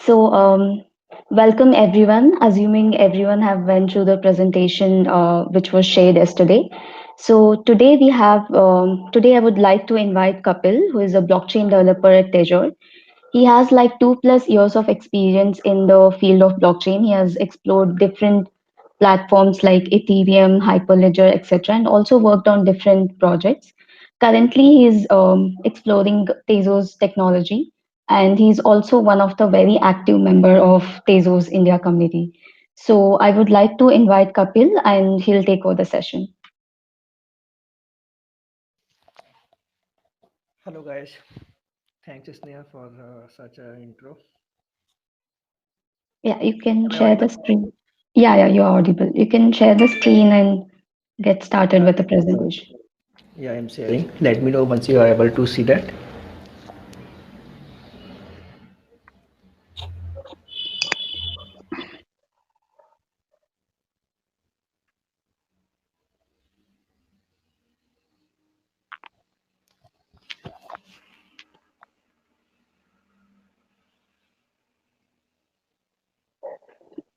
So, welcome everyone. Assuming everyone have went through the presentation which was shared yesterday. So today I would like to invite Kapil, who is a blockchain developer at Tejor. He has like 2+ years of experience in the field of blockchain. He has explored different platforms like Ethereum, Hyperledger, etc., and also worked on different projects. Currently, he is exploring Tezos technology, and he's also one of the very active member of Tezos India community. So I would like to invite Kapil, and he'll take over the session. Hello guys, thanks Sneha for such an intro. Yeah, you can Am I share audible? the screen. Yeah, you're audible. You can share the screen and get started Yeah, with the presentation. yeah, I'm sharing. Let me know once you are able to see that.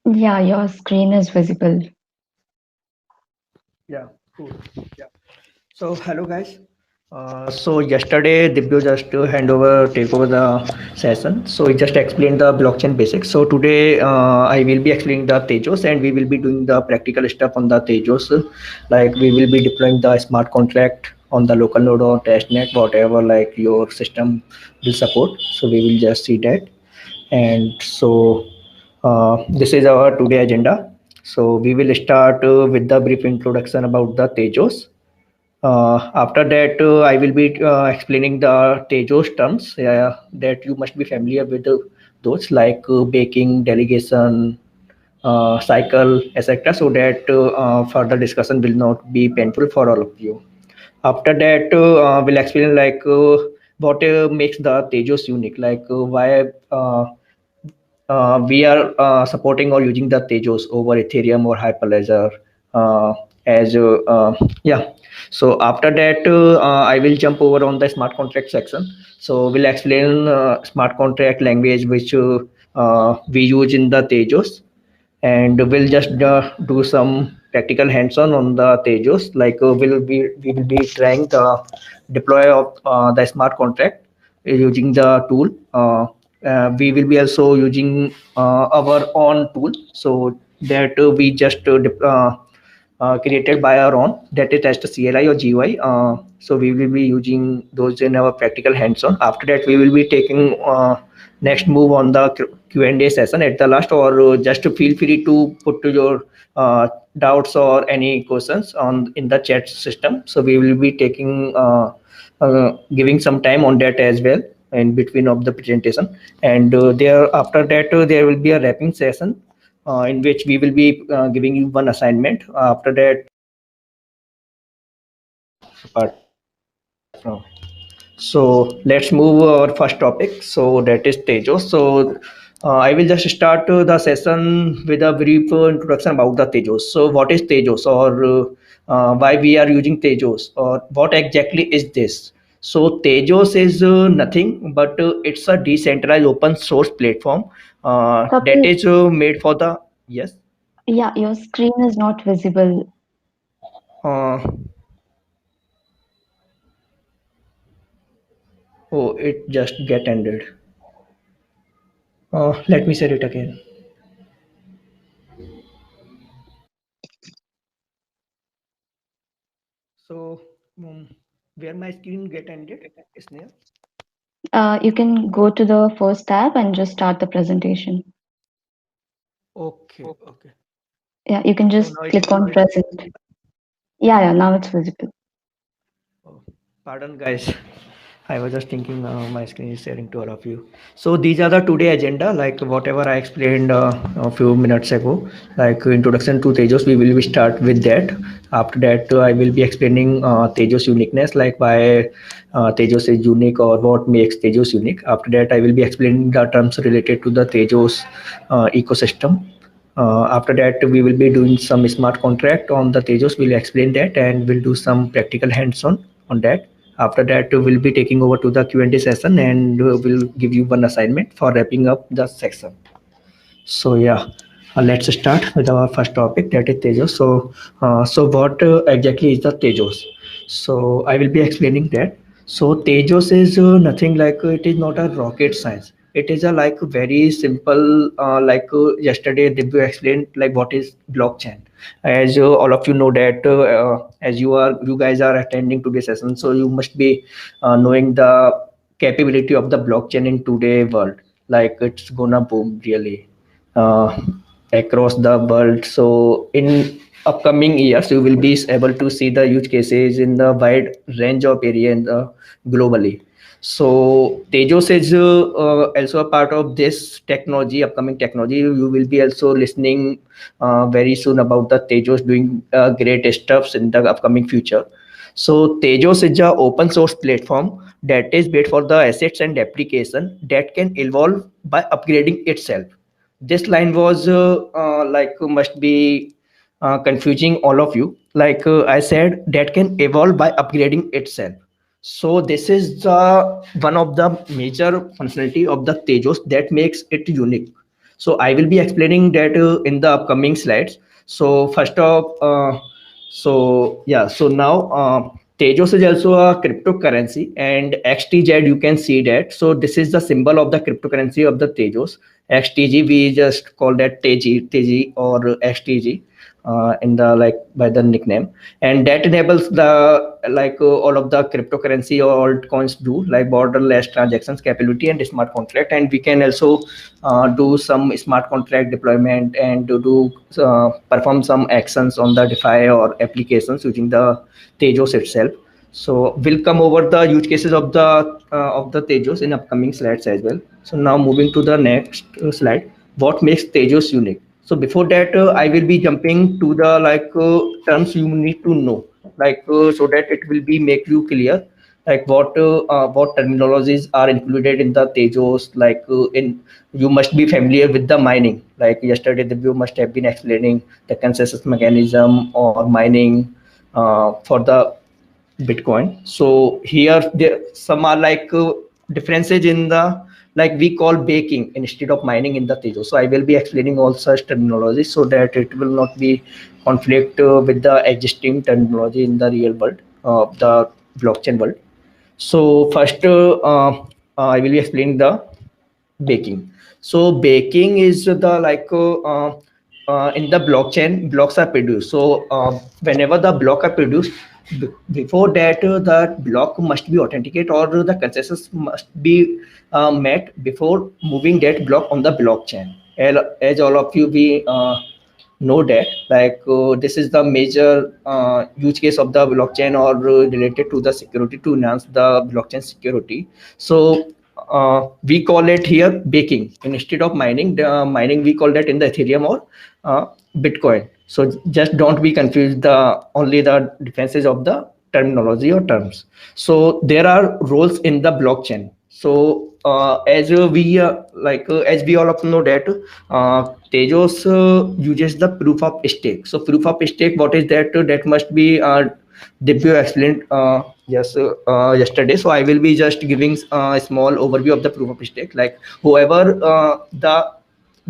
Yeah, your screen is visible. Yeah, cool. Yeah. So hello guys. So yesterday Dibyo just take over the session. So he just explained the blockchain basics. So today I will be explaining the Tejos and we will be doing the practical stuff on the Tejos. Like we will be deploying the smart contract on the local node or testnet, whatever like your system will support. So we will just see that. And so this is our today agenda. So we will start with the brief introduction about the Tejos. After that, I will be explaining the Tejos terms that you must be familiar with those like baking, delegation, cycle, etc. So that further discussion will not be painful for all of you. After that, we'll explain like what makes the Tejos unique, like why we are supporting or using the Tejos over Ethereum or Hyperledger as yeah. So after that, I will jump over on the smart contract section. So we'll explain smart contract language which we use in the Tejos, and we'll just do some practical hands-on on the Tejos. Like we will be trying the deploy of the smart contract using the tool. We will be also using our own tool, so that we just created by our own, that is test CLI or GUI. So we will be using those in our practical hands-on. After that, we will be taking next move on the Q&A session at the last, or just feel free to put to your doubts or any questions on in the chat system. So we will be taking giving some time on that as well in between of the presentation. And there after that there will be a wrapping session in which we will be giving you one assignment. After that, apart from, so let's move our first topic. So that is Tejos. So I will just start the session with a brief introduction about the Tejos. So what is Tejos, or why we are using Tejos, or what exactly is this? So Tejos is nothing but it's a decentralized open source platform that Kapil, is made for the, yes. yeah, your screen is not visible. Uh, oh, it just get ended. Let me say it again. So, where my screen get ended, Snail? You can go to the first tab and just start the presentation. Okay, okay. Yeah, you can So just now it's click on visible. present. Yeah, now it's visible. Oh, pardon, guys. I was just thinking my screen is sharing to all of you. So these are the today agenda, like whatever I explained a few minutes ago, like introduction to Tejas. We will be start with that. After that, I will be explaining Tejas uniqueness, like why Tejas is unique or what makes Tejas unique. After that, I will be explaining the terms related to the Tejas ecosystem. After that, we will be doing some smart contract on the Tejas. We'll explain that and we'll do some practical hands-on on that. After that, we'll be taking over to the Q&A session, and we'll give you one assignment for wrapping up the section. So yeah, let's start with our first topic, that is Tejas. So what exactly is the Tejas? So I will be explaining that. So Tejas is nothing like it is not a rocket science. It is a like very simple yesterday Dibyu explained like what is blockchain. As all of you know that as you guys are attending today's session, so you must be knowing the capability of the blockchain in today world. Like it's gonna boom really uh, across the world. So in upcoming years, you will be able to see the use cases in the wide range of area in the globally. So Tejas is also a part of this technology, upcoming technology. You will be also listening very soon about the Tejas doing great stuffs in the upcoming future. So Tejas is a open source platform that is built for the assets and application that can evolve by upgrading itself. This line was must be confusing all of you. Like I said, that can evolve by upgrading itself. So this is the one of the major functionality of the Tejas that makes it unique. So I will be explaining that in the upcoming slides. So first off, so now Tejas is also a cryptocurrency, and XTZ you can see that. So this is the symbol of the cryptocurrency of the Tejas. XTG we just call that TG or XTG in the like by the nickname, and that enables the all of the cryptocurrency or altcoins do like borderless transactions capability and smart contract, and we can also do some smart contract deployment and to do perform some actions on the DeFi or applications using the Tejas itself. So we'll come over the use cases of the Tejas in upcoming slides as well. So now moving to the next slide, what makes Tejas unique? So before that, I will be jumping to the terms you need to know, so that it will be make you clear, like what terminologies are included in the Tejas. In you must be familiar with the mining. Like yesterday, the view must have been explaining the consensus mechanism or mining for the Bitcoin. So here there some are differences in the like we call baking instead of mining in the Tejas. So I will be explaining all such terminology so that it will not be conflict with the existing terminology in the real world of the blockchain world. So first, I will be explaining the baking. So baking is the in the blockchain blocks are produced. So whenever the block are produced, before that the block must be authenticated or the consensus must be met before moving that block on the blockchain. As all of you we know that this is the major use case of the blockchain or related to the security to enhance the blockchain security. So we call it here baking instead of mining. The mining we call that in the Ethereum or Bitcoin. So just don't be confused the only the differences of the terminology or terms. So there are roles in the blockchain. So as we all of know that Tejas uses the proof of stake. So proof of stake, what is that? That must be Divya explained yesterday. So I will be just giving a small overview of the proof of stake. Like whoever the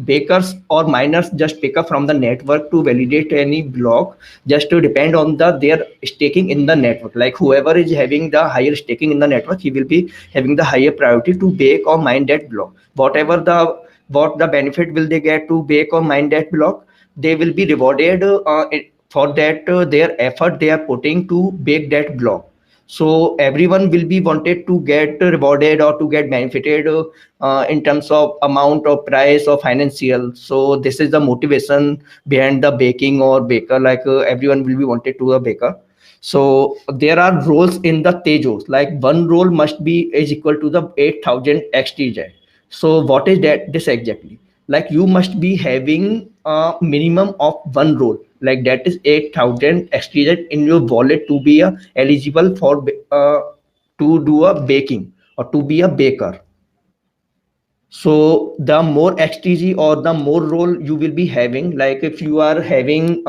bakers or miners just pick up from the network to validate any block just to depend on the their staking in the network. Like whoever is having the higher staking in the network, he will be having the higher priority to bake or mine that block. Whatever the what the benefit will they get to bake or mine that block, they will be rewarded for that their effort they are putting to bake that block. So everyone will be wanted to get rewarded or to get benefited in terms of amount or price or financial. So this is the motivation behind the baking or baker. Everyone will be wanted to a baker. So there are roles in the Tejas. Like one role must be is equal to the 8,000 XTZ. So what is that? This exactly. Like you must be having a minimum of one role. Like that is 8,000 XTZ in your wallet to be eligible for to do a baking or to be a baker. So the more XTG or the more role you will be having, like if you are having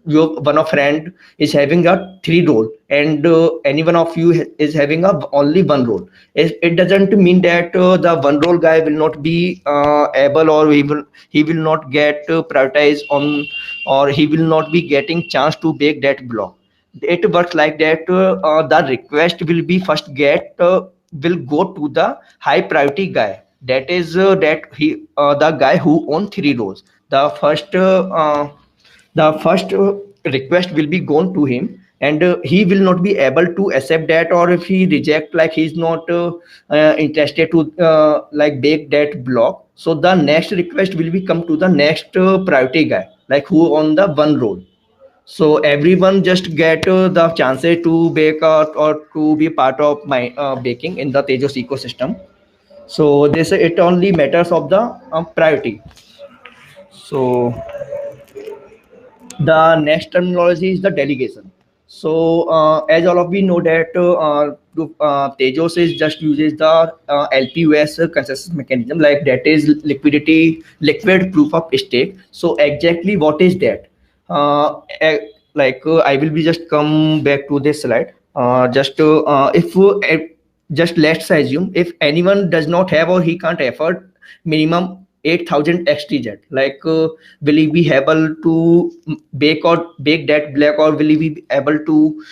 your one of friend is having a three role, and any one of you is having a only one role, it doesn't mean that the one role guy will not be able, or he will not get prioritized on, or he will not be getting chance to bake that block. It works like that. The request will be first get will go to the high priority guy, that is that he the guy who own three rows. The first request will be gone to him, and he will not be able to accept that, or if he reject, like he's not interested to like bake that block, so the next request will be come to the next priority guy, like who on the one role. So everyone just get the chances to bake or to be part of my baking in the Tejas ecosystem. So this it only matters of the priority. So the next terminology is the delegation. So as all of we know that Tejas is just uses the LPUS consensus mechanism, like that is liquid proof of stake. So exactly what is that? I will be just come back to this slide. Just if just let's assume if anyone does not have or he can't afford minimum 8,000 XTZ, like will he be able to bake that black, or will he be able to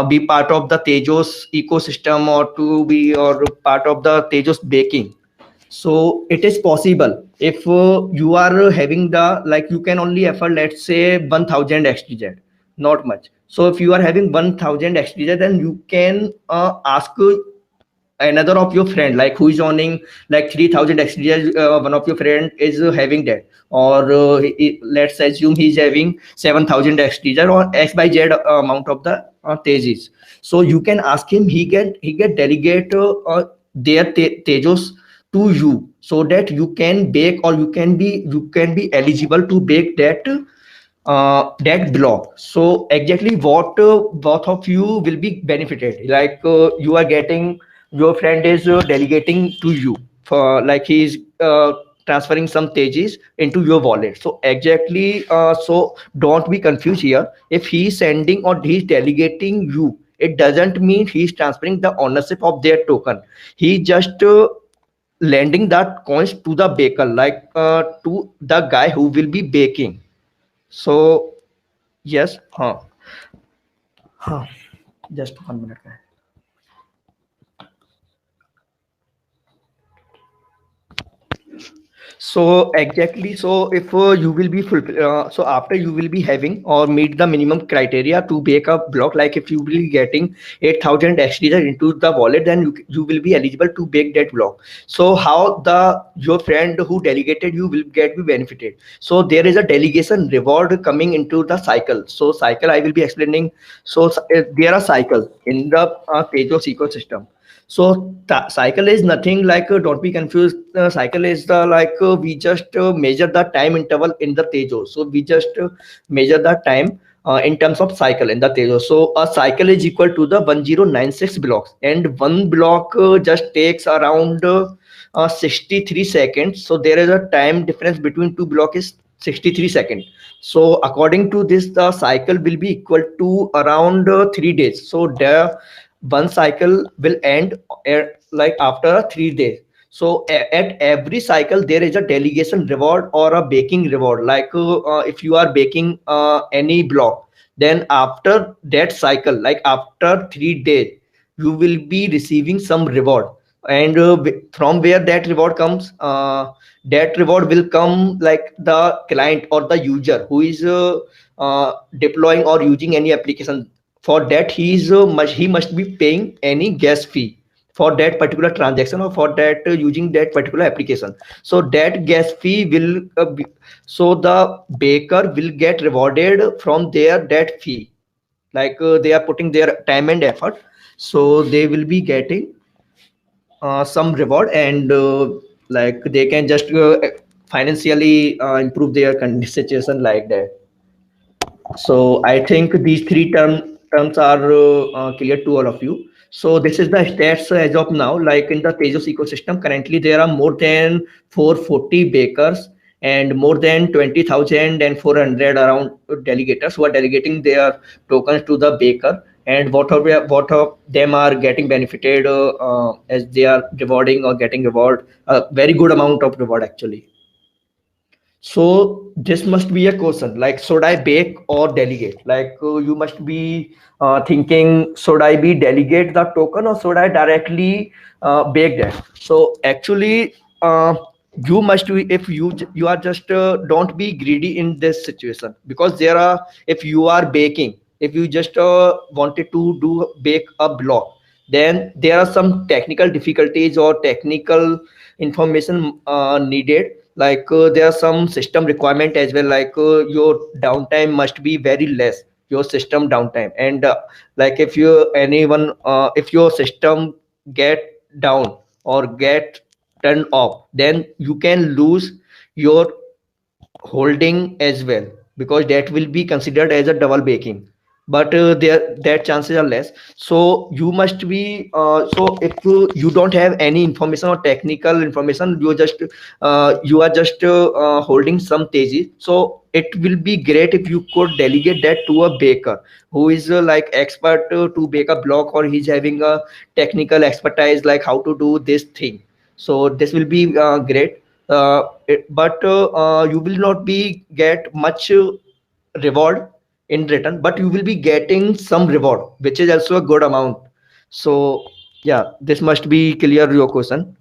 be part of the Tejas ecosystem, or to be or part of the Tejas baking? So it is possible if you are having the, like you can only afford, let's say 1,000 XTZ, not much. So if you are having 1,000 XTZ, then you can ask another of your friend, like who is owning like 3,000 XTZ. One of your friend is having that, or let's assume he's having 7,000 XTZ or X by Z amount of the Tejis. So you can ask him, he get delegate their Tejos to you, so that you can bake, or you can be eligible to bake that block. So exactly what both of you will be benefited, like you are getting, your friend is delegating to you for, like he's transferring some Tejis into your wallet. So exactly, so don't be confused here. If he's sending or he's delegating you, it doesn't mean he's transferring the ownership of their token. He just lending that coins to the baker, like to the guy who will be baking. So yes, huh, just 1 minute. So exactly, so if you will be so after you will be having or meet the minimum criteria to bake a block, like if you will be getting 8,000 extra into the wallet, then you will be eligible to bake that block. So how the your friend who delegated you will get be benefited? So there is a delegation reward coming into the cycle. So cycle I will be explaining. So there are cycles in the Tejas ecosystem. So cycle is nothing like, don't be confused. Cycle is the, like we just measure the time interval in the Tejo. So we just measure the time in terms of cycle in the Tejo. So a cycle is equal to the 1096 blocks, and one block just takes around 63 seconds. So there is a time difference between two blocks is 63 seconds. So according to this, the cycle will be equal to around 3 days. So the one cycle will end like after 3 days. So at every cycle there is a delegation reward or a baking reward, like if you are baking any block, then after that cycle, like after 3 days, you will be receiving some reward. And from where that reward comes, that reward will come like the client or the user who is deploying or using any application. For that he must be paying any gas fee for that particular transaction, or for that using that particular application. So that gas fee will so the baker will get rewarded from their that fee, like they are putting their time and effort, so they will be getting some reward, and like they can just financially improve their situation like that. So I think these three terms are clear to all of you. So this is the stats as of now. Like in the Tejas ecosystem, currently there are more than 440 bakers, and more than 20,400 around delegators who are delegating their tokens to the baker, and what of them are getting benefited as they are rewarding or getting reward a very good amount of reward actually. So this must be a question like, should I bake or delegate? Like you must be thinking, should I be delegate the token or should I directly bake that? So actually, you must be, if you are just don't be greedy in this situation, because there are, if you are baking, if you just wanted to do bake a block, then there are some technical difficulties or technical information needed, like there are some system requirement as well, like your downtime must be very less, your system downtime, and like if you anyone if your system get down or get turned off, then you can lose your holding as well, because that will be considered as a double baking, but there that chances are less. So you must be so if you don't have any information or technical information, you are just holding some teji, so it will be great if you could delegate that to a baker who is like expert to bake a block, or he's having a technical expertise like how to do this thing. So this will be great, but you will not be get much reward in return, but you will be getting some reward, which is also a good amount. So yeah, this must be clear your question.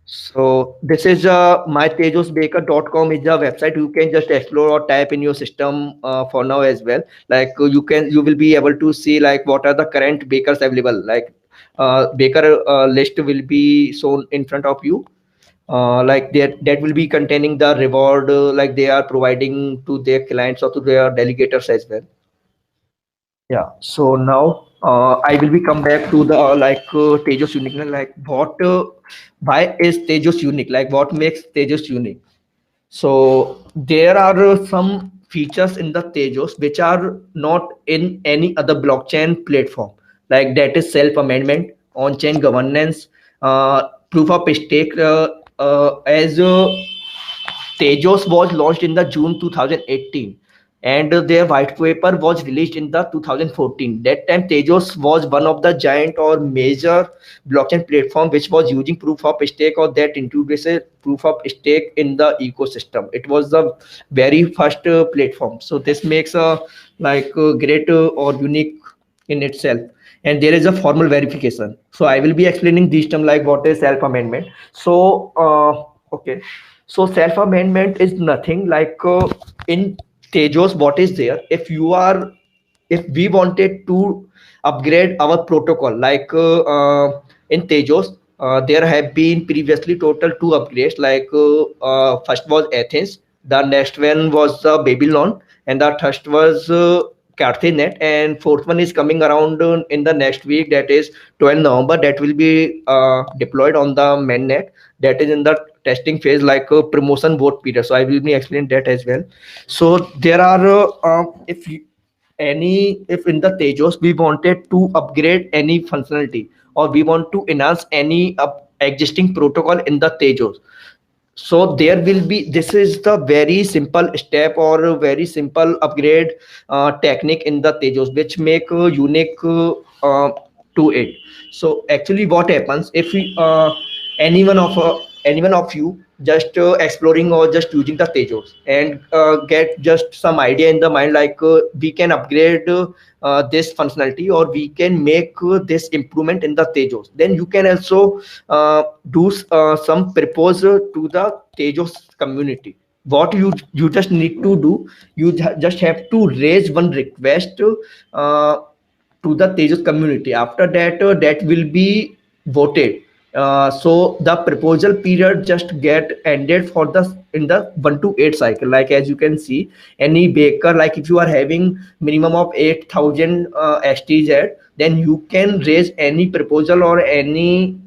So this is mytejosbaker.com is a website you can just explore or type in your system for now as well. Like you will be able to see like what are the current bakers available. Like baker list will be shown in front of you, like that will be containing the reward like they are providing to their clients or to their delegators as well. Yeah, so now I will be come back to the Tejas uniqueness, like what why is Tejas unique, like what makes Tejas unique. So there are some features in the Tejas which are not in any other blockchain platform, like that is self amendment, on chain governance, proof of stake. As Tejos was launched in the June 2018, and their white paper was released in the 2014. That time Tejos was one of the giant or major blockchain platform which was using proof of stake, or that introduced proof of stake in the ecosystem. It was the very first platform. So this makes a great or unique in itself. And there is a formal verification. So I will be explaining these terms, like what is self amendment. So okay, so self amendment is nothing like in Tejos what is there, if you are, if we wanted to upgrade our protocol, like in Tejos there have been previously total two upgrades, like first was Athens, the next one was Babylon, and the third was Carthanet, and fourth one is coming around in the next week, that is 12 November, that will be deployed on the mainnet, that is in the testing phase, like a promotion vote period. So I will be explaining that as well. So there are if you, any, if in the Tejos we wanted to upgrade any functionality, or we want to enhance any existing protocol in the Tejos, so there will be, this is the very simple step or a very simple upgrade technique in the Tejos which make unique to it. So actually what happens if we anyone of anyone of you just exploring or just using the Tejos and get just some idea in the mind, like we can upgrade this functionality, or we can make this improvement in the Tejos, then you can also do some proposal to the Tejos community. What you just need to do, you just have to raise one request uh, to the Tejas community. After that, that will be voted. So the proposal period just get ended for the in the 1 to 8 cycle. Like as you can see, any baker, like if you are having minimum of 8,000 STZ, then you can raise any proposal or any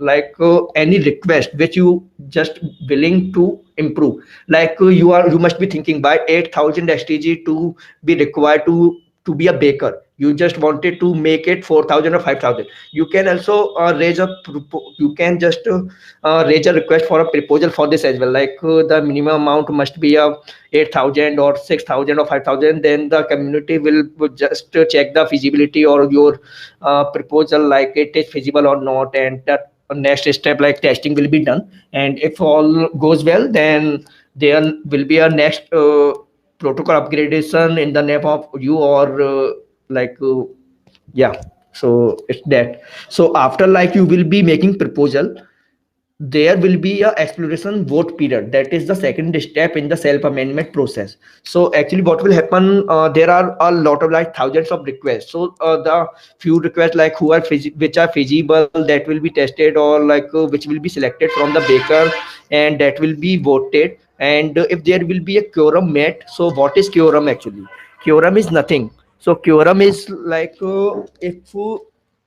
any request which you just willing to improve. Like you must be thinking by 8,000 STG to be required to be a baker, you just wanted to make it 4,000 or 5,000, you can also you can just raise a request for a proposal for this as well. Like the minimum amount must be 8,000 or 6,000 or 5,000. Then the community will just check the feasibility or your proposal, like it is feasible or not, and that next step like testing will be done. And if all goes well, then there will be a next protocol upgradation in the name of you, or like yeah. So it's that. So after like you will be making proposal, there will be a exploration vote period. That is the second step in the self amendment process. So actually what will happen, there are a lot of like thousands of requests. So the few requests like who are which are feasible, that will be tested, or like which will be selected from the baker, and that will be voted. And if there will be a quorum met. So what is quorum actually? Quorum is nothing. So quorum is like if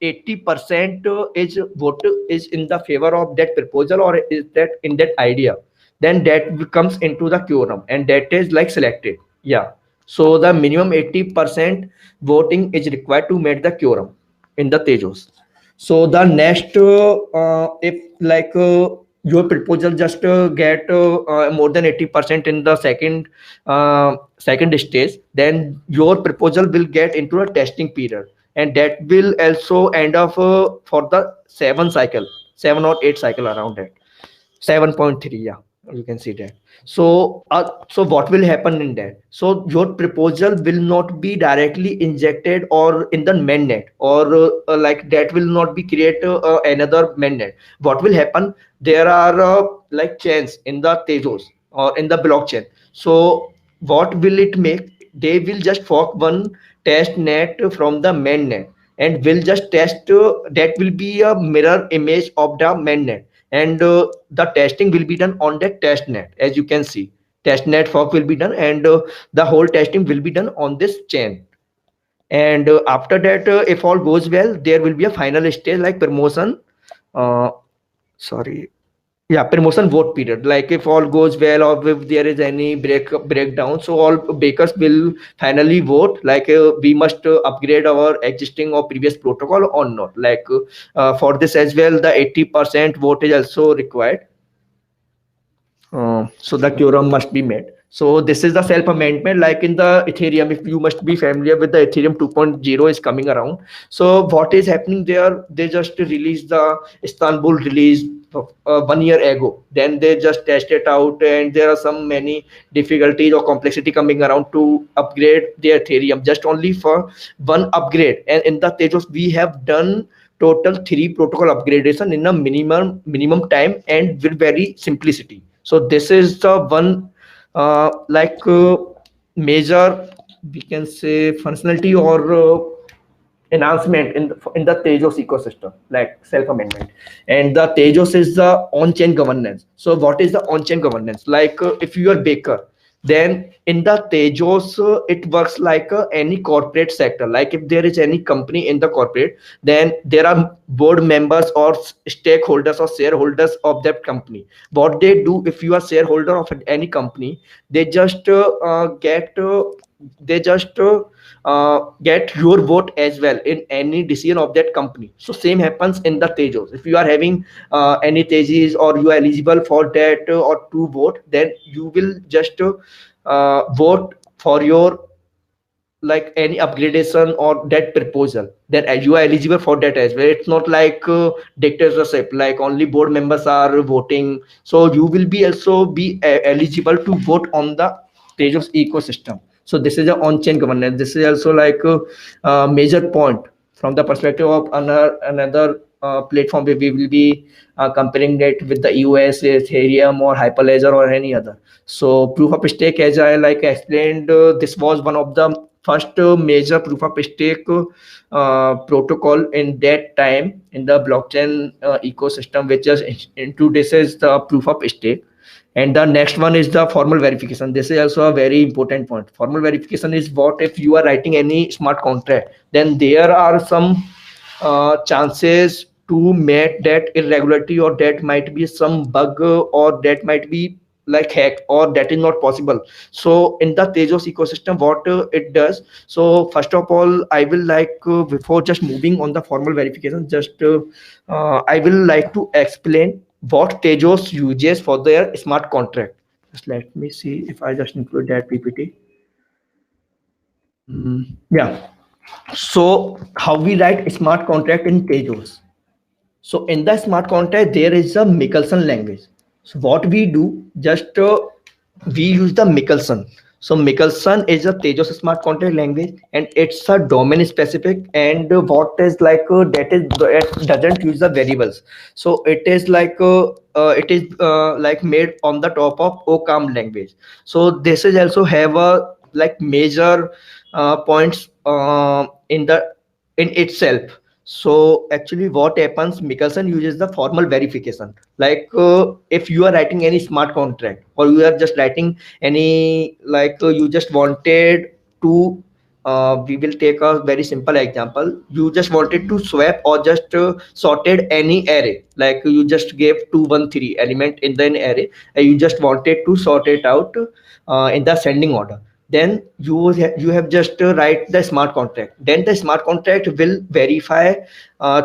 80% is vote is in the favor of that proposal, or is that in that idea, then that comes into the quorum, and that is like selected. Yeah. So the minimum 80% voting is required to meet the quorum in the Tejos. So the next if like your proposal just get more than 80% in the second stage, then your proposal will get into a testing period, and that will also end up for the 7 or 8 cycle around that. 7.3, yeah, you can see that. So what will happen in that? So your proposal will not be directly injected or in the mainnet, or like that will not be create another mainnet. What will happen? There are like chains in the Tezos or in the blockchain. So what will it make? They will just fork one test net from the mainnet, and will just test that will be a mirror image of the mainnet. And the testing will be done on that test net. As you can see, test net fork will be done, and the whole testing will be done on this chain. And after that, if all goes well, there will be a final stage like promotion. uh, Sorry, yeah, promotion vote period. Like if all goes well, or if there is any breakdown, so all bakers will finally vote like we must upgrade our existing or previous protocol or not. Like for this as well, the 80% vote is also required. So the quorum must be met. So this is the self amendment. Like in the Ethereum, if you must be familiar with the Ethereum 2.0 is coming around. So what is happening there? They just released the Istanbul release 1 year ago. Then they just test it out, and there are some many difficulties or complexity coming around to upgrade the Ethereum. Just only for one upgrade, and in the Tejos we have done total 3 protocol upgradation in a minimum time and with very simplicity. So this is the one like major, we can say, functionality or enhancement in the Tejos ecosystem, like self amendment. And the Tejos is the on chain governance. So what is the on chain governance? Like if you are baker, then in the Tejos it works like any corporate sector. Like if there is any company in the corporate, then there are board members or stakeholders or shareholders of that company. What they do, if you are shareholder of any company, they just get your vote as well in any decision of that company. So same happens in the Tejos. If you are having any Tejis, or you are eligible for that or to vote, then you will just vote for your like any upgradation or that proposal, that you are eligible for that as well. It's not like dictatorship, like only board members are voting. So you will be also be eligible to vote on the Tejos ecosystem. So this is a on-chain governance. This is also like a major point from the perspective of another platform where we will be comparing it with the EOS, Ethereum, or Hyperledger, or any other. So proof of stake, as I like explained, this was one of the first major proof of stake protocol in that time in the blockchain ecosystem, which is introduces the proof of stake. And the next one is the formal verification. This is also a very important point. Formal verification is what if you are writing any smart contract, then there are some chances to meet that irregularity, or that might be some bug, or that might be like hacked, or that is not possible. So in the Tejos ecosystem, what it does, so first of all, I will like before just moving on the formal verification, just I will like to explain what Tejos uses for their smart contract. Just let me see if I just include that PPT. Yeah. So how we write smart contract in Tejos? So in the smart contract, there is a Michelson language. So what we do, just we use the Michelson. So Michelson is a Tejas smart contract language, and it's a domain specific. And what is like that is it doesn't use the variables. So it is like made on the top of OCaml language. So this is also have a like major points in the in itself. So actually, what happens? Michelson uses the formal verification. Like if you are writing any smart contract, or you are just writing any like you just wanted to. We will take a very simple example. You just wanted to swap or just sorted any array. Like you just gave 2 1 3 element in the array, and you just wanted to sort it out in the ascending order. Then you have just write the smart contract. Then the smart contract will verify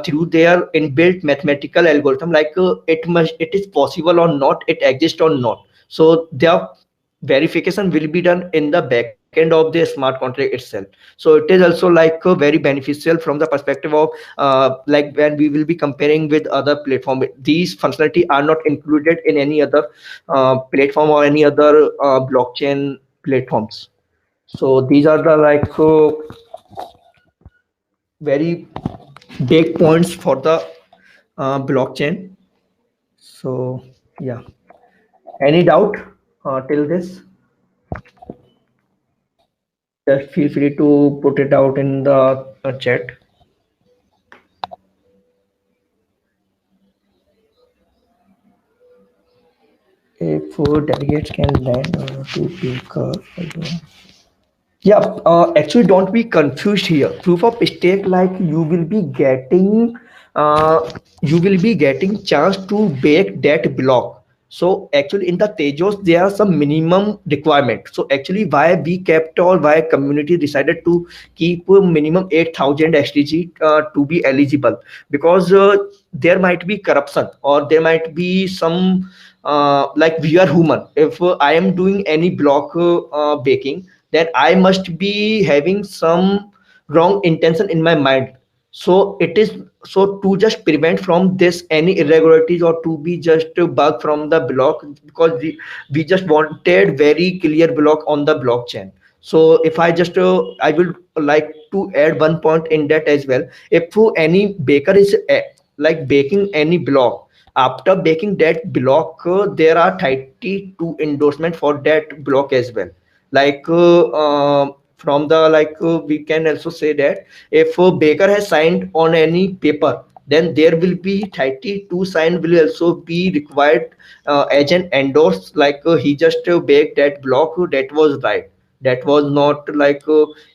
through their inbuilt mathematical algorithm, like it is possible or not, it exists or not. So their verification will be done in the backend of the smart contract itself. So it is also like very beneficial from the perspective of like when we will be comparing with other platform, these functionality are not included in any other platform or any other blockchain platforms. So these are the like very big points for the blockchain. So yeah, any doubt till this? Just feel free to put it out in the chat. If delegates can land to pick yeah, actually, don't be confused here. Proof of stake, like you will be getting chance to bake that block. So actually, in the Tejos, there are some minimum requirement. So actually, why we kept or why community decided to keep minimum 8,000 STG to be eligible, because there might be corruption, or there might be some like we are human. If I am doing any block baking, then I must be having some wrong intention in my mind. So it is, so to just prevent from this any irregularities, or to be just a bug from the block, because we just wanted very clear block on the blockchain. So if I just I will like to add one point in that as well. If any baker is like baking any block, after baking that block there are 32 endorsement for that block as well. Like from the like we can also say that if a baker has signed on any paper, then there will be 32 sign will also be required as an endorse, like he just baked that block, that was right, that was not like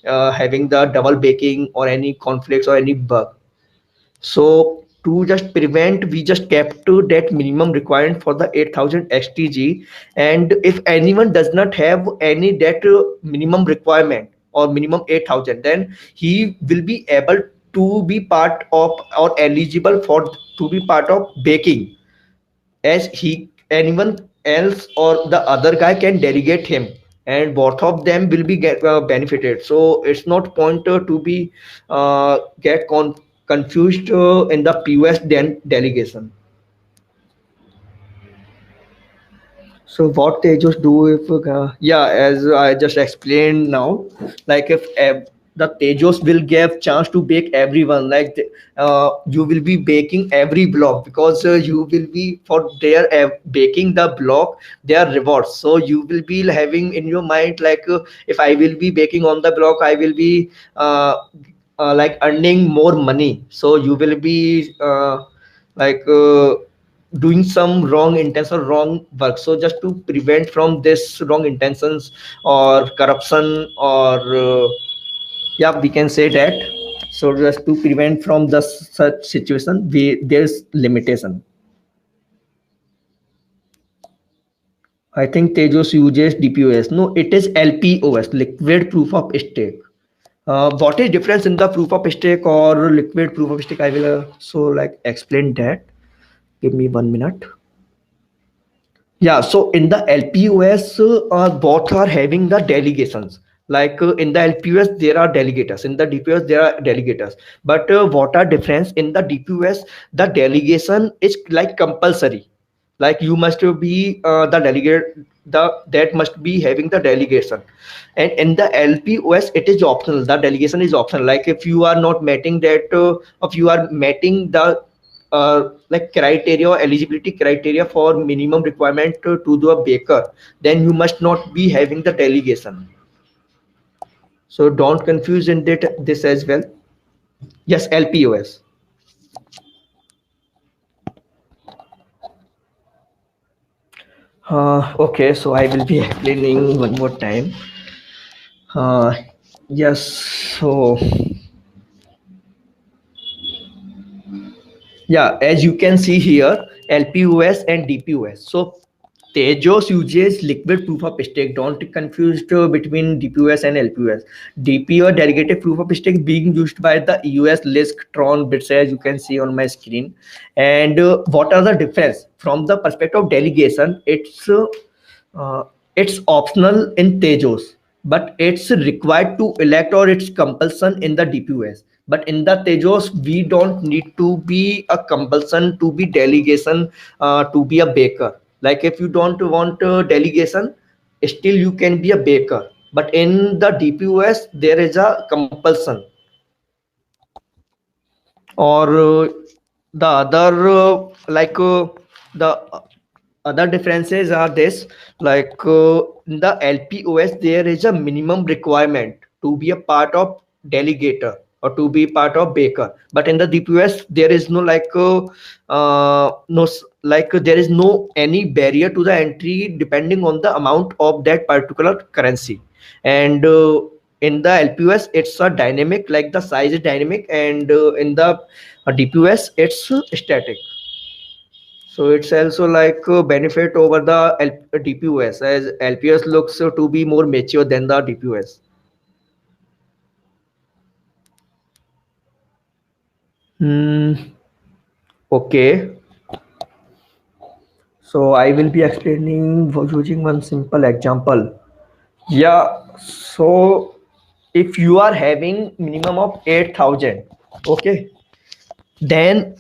having the double baking or any conflicts or any bug. So to just prevent, we just kept to that minimum requirement for the 8,000 XTG. And if anyone does not have any that minimum requirement or minimum 8,000, then he will be able to be part of or eligible for to be part of baking, as he anyone else or the other guy can delegate him, and both of them will be get benefited. So it's not pointer to be get confused in the POS then delegation. So what they just do if yeah, as I just explained now, like if the Tejos will give chance to bake everyone, like you will be baking every block, because you will be for their baking the block their rewards. So you will be having in your mind like if I will be baking on the block, I will be like earning more money. So you will be like doing some wrong intention, wrong work. So just to prevent from this wrong intentions or corruption, or yeah, we can say that. So just to prevent from the such situation, we there's limitation. I think Tejas uses DPoS. No, it is LPOS, liquid proof of stake. What is difference in the proof of stake or liquid proof of stake? I will so like explain that. Give me 1 minute. Yeah, so in the LPOS, both are having the delegations. Like in the LPOS, there are delegators. In the DPOS, there are delegators. But what are difference in the DPOS? The delegation is like compulsory. Like you must be the delegate. That must be having the delegation. And in the LPOS, it is optional. The delegation is optional. Like if you are not meeting that, if you are meeting the like criteria or eligibility criteria for minimum requirement to do a baker, then you must not be having the delegation. So don't confuse in that this as well. Yes, LPOS. Okay, so I will be explaining one more time. uh, yes, so yeah, as you can see here, LPOS and DPoS. So Tejas uses liquid proof of stake. Don't confuse between DPoS and LPoS. DPoS, delegated proof of stake, being used by the EOS Lisk Tron bits, as you can see on my screen. And what are the difference from the perspective of delegation? Uh, it's optional in Tejas, but it's required to elect or it's compulsion in the DPoS. But in the Tejas, we don't need to be a compulsion to be delegation to be a baker. Like if you don't want delegation, still you can be a baker. But in the DPoS, there is a compulsion. Or the other the other differences are this, like in the LPOS there is a minimum requirement to be a part of delegator or to be part of baker, but in the DPoS there is no there is no any barrier to the entry depending on the amount of that particular currency. And in the LPoS it's a dynamic, like the size is dynamic, and in the DPoS it's static. So it's also like a benefit over the DPoS, as LPS looks to be more mature than the DPoS. Hmm. Okay. So I will be explaining using one simple example. Yeah. So if you are having minimum of 8,000, okay, then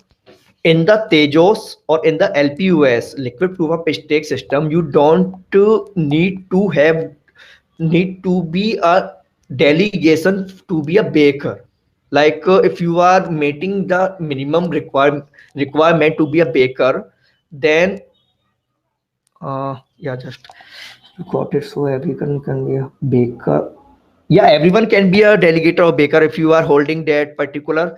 in the Tejas or in the LPUS, liquid proof of stake system, you don't need to be a delegation to be a baker. Like if you are meeting the minimum requirement to be a baker, then yeah, just you got it. So everyone can be a baker. Yeah, everyone can be a delegator or baker if you are holding that particular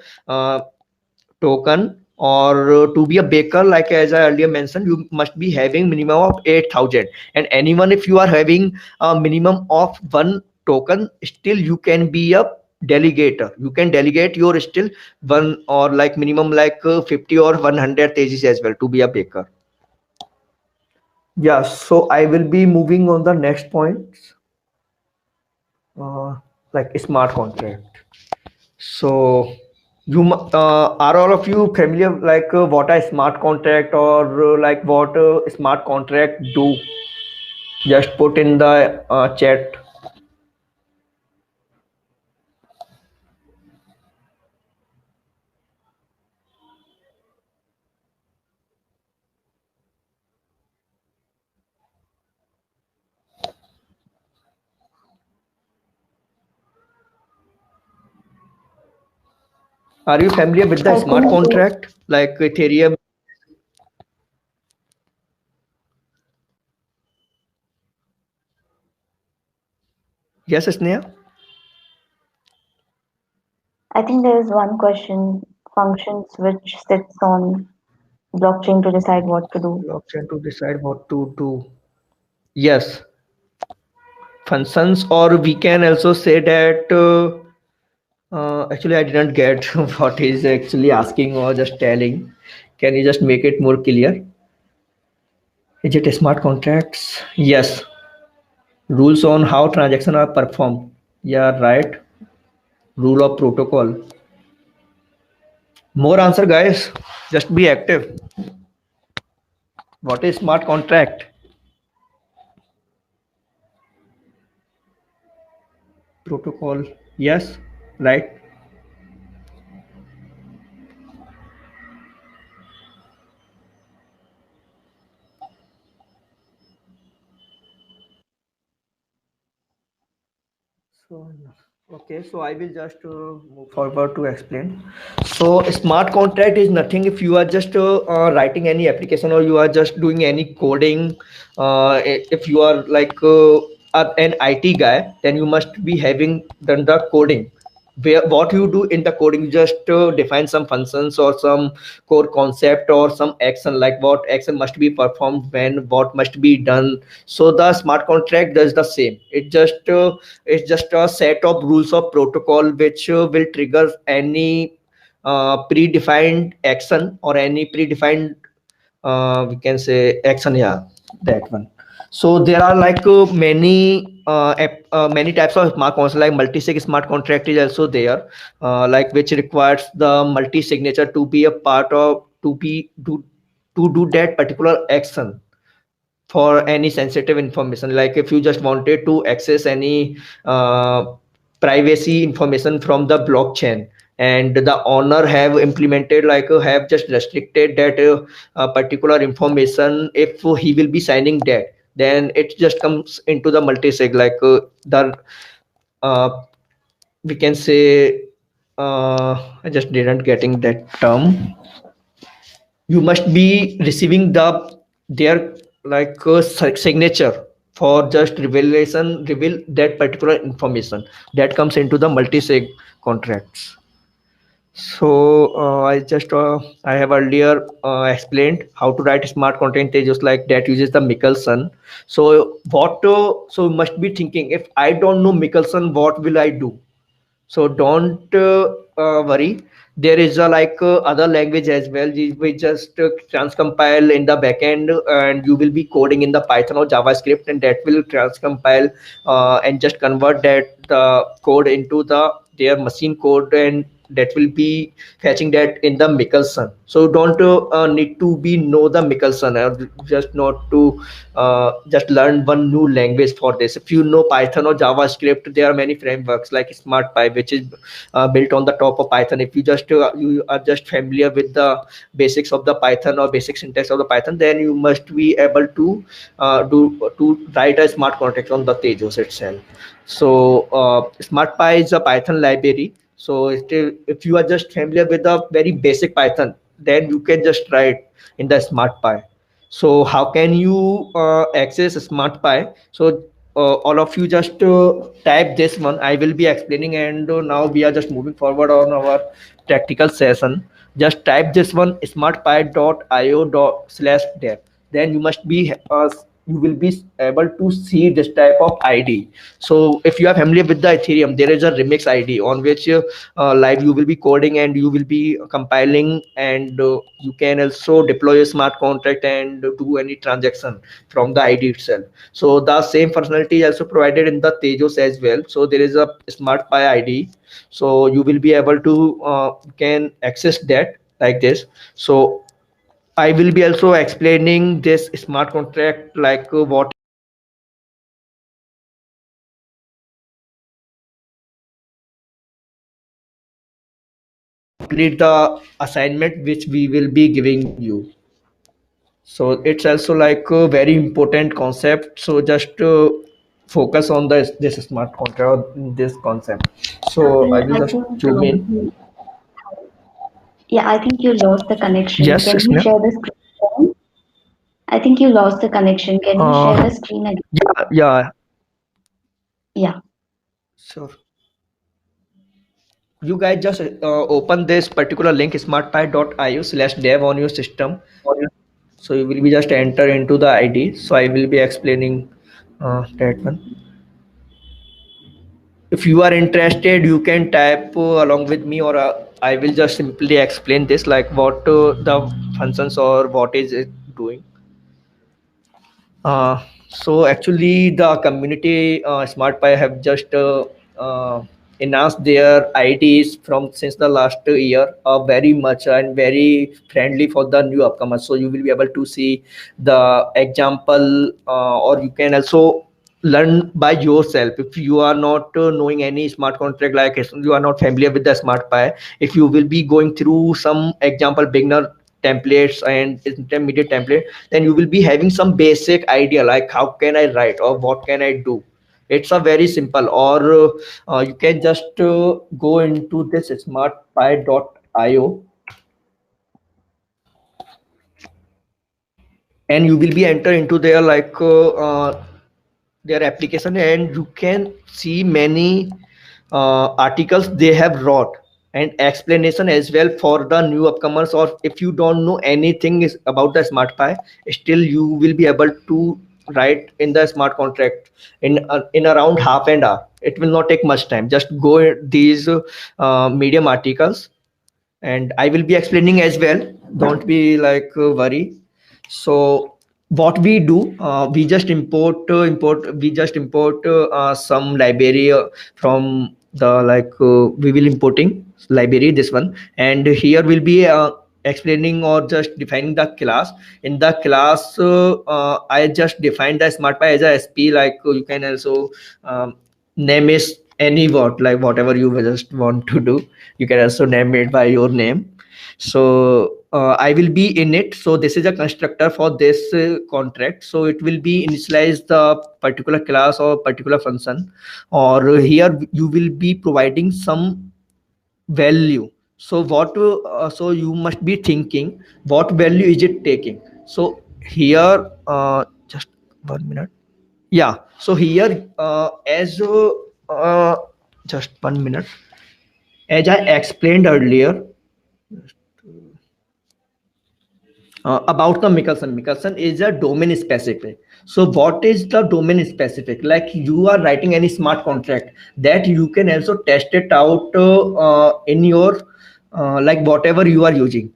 token. Or to be a baker, like as I earlier mentioned, you must be having minimum of 8,000, and anyone if you are having a minimum of one token, still you can be a delegator. You can delegate your still one, or like minimum like 50 or 100 thesis as well to be a baker. Yeah, so I will be moving on the next points, uh, like smart contract. So are all of you familiar like what a smart contract, or like what a smart contract do? Just put in the chat. Are you familiar with the I smart think contract like Ethereum? Yes, Sneha. I think there is one question: functions which sits on blockchain to decide what to do. Blockchain to decide what to do. Yes, functions, or we can also say that. Actually, I didn't get what he's actually asking or just telling. Can you just make it more clear? Is it smart contracts? Yes. Rules on how transactions are performed. Yeah, right. Rule of protocol. More answer, guys. Just be active. What is smart contract? Protocol. Yes, right. So, okay, so I will just move forward to explain. So, smart contract is nothing if you are just writing any application or you are just doing any coding. If you are like an IT guy, then you must be having done the coding. Where what you do in the coding, you just define some functions or some core concept or some action, like what action must be performed when, what must be done. So the smart contract does the same. It's just a set of rules of protocol which will trigger any predefined action or any predefined we can say action. Yeah, that one. So there are like many types of smart contracts. Like multi-sig smart contract is also there, like which requires the multi-signature to be a part of to do that particular action for any sensitive information. Like if you just wanted to access any privacy information from the blockchain, and the owner have implemented like have just restricted that particular information, if he will be signing that, then it just comes into the multi-sig, like the uh, we can say I just didn't getting that term. You must be receiving their like signature for just reveal that particular information that comes into the multi-sig contracts. So I have earlier explained how to write smart contract just like that uses the Michelson. So what so you must be thinking, if I don't know Michelson, what will I do? So don't worry. There is a like other language as well. We just transcompile in the backend, and you will be coding in the Python or JavaScript, and that will transcompile and just convert that code into their machine code, and that will be fetching that in the Michelson. So don't need to be know the Michelson, just not to just learn one new language for this. If you know Python or JavaScript, there are many frameworks like SmartPy, which is built on the top of Python. If you are just familiar with the basics of the Python or basic syntax of the Python, then you must be able to do to write a smart contract on the Tejos itself. So SmartPy is a Python library. So if you are just familiar with the very basic Python, then you can just write in the SmartPy. So how can you access SmartPy? So all of you just type this one. I will be explaining, and now we are just moving forward on our practical session. Just type this one, smartpy.io/dev. Then you must be you will be able to see this type of ID. So if you are familiar with the Ethereum, there is a remix ID on which live you will be coding and you will be compiling, and you can also deploy a smart contract and do any transaction from the ID itself. So the same functionality is also provided in the Tejos as well. So there is a smart pi ID, so you will be able to can access that like this. So I will be also explaining this smart contract, like what complete the assignment which we will be giving you. So it's also like a very important concept. So just focus on this smart contract, this concept. So I Kapil, will I just think, zoom in. yeah, I think you lost the connection. Yes, Can you Ismail. share the screen? I think you lost the connection. Can you share the screen again? Yeah. Yeah. Sure. You guys just open this particular link, smartpy.io/dev on your system. So you will be just enter into the ID. So I will be explaining that one. If you are interested, you can type along with me, or I will just simply explain this, like what the functions or what is it doing. So actually, the community SmartPy have just enhanced their IDs from since the last year, very much and very friendly for the new upcomers. So you will be able to see the example, or you can also learn by yourself. If you are not knowing any smart contract, like you are not familiar with the SmartPy, if you will be going through some example beginner templates and intermediate template, then you will be having some basic idea like how can I write or what can I do. It's a very simple, or you can just go into this smartpy.io, and you will be enter into their their application, and you can see many articles they have wrote and explanation as well for the new upcomers, or if you don't know anything is about the smart pi, still you will be able to write in the smart contract in around half an hour. It will not take much time. Just go these medium articles, and I will be explaining as well. Don't be worry. So what we do, we just import some library from the we will importing library, this one, and here will be explaining or just defining the class. In the class, I just defined the SmartPy as a SP. You can also name is any word, like whatever you just want to do. You can also name it by your name. So I will be in it. So this is a constructor for this contract, so it will be initialize the particular class or particular function, or here you will be providing some value. So so you must be thinking what value is it taking. So here, just 1 minute. Yeah, so here, as just 1 minute, as I explained earlier about the Michelson. Michelson is a domain specific. So what is the domain specific? Like you are writing any smart contract that you can also test it out in your whatever you are using.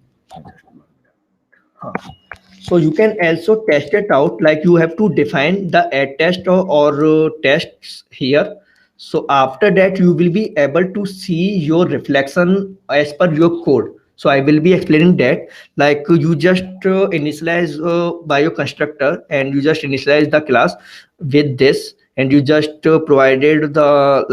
So you can also test it out, like you have to define the add test or tests here. So after that you will be able to see your reflection as per your code. So I will be explaining that, like you just initialize by your constructor, and you just initialize the class with this, and you just provided the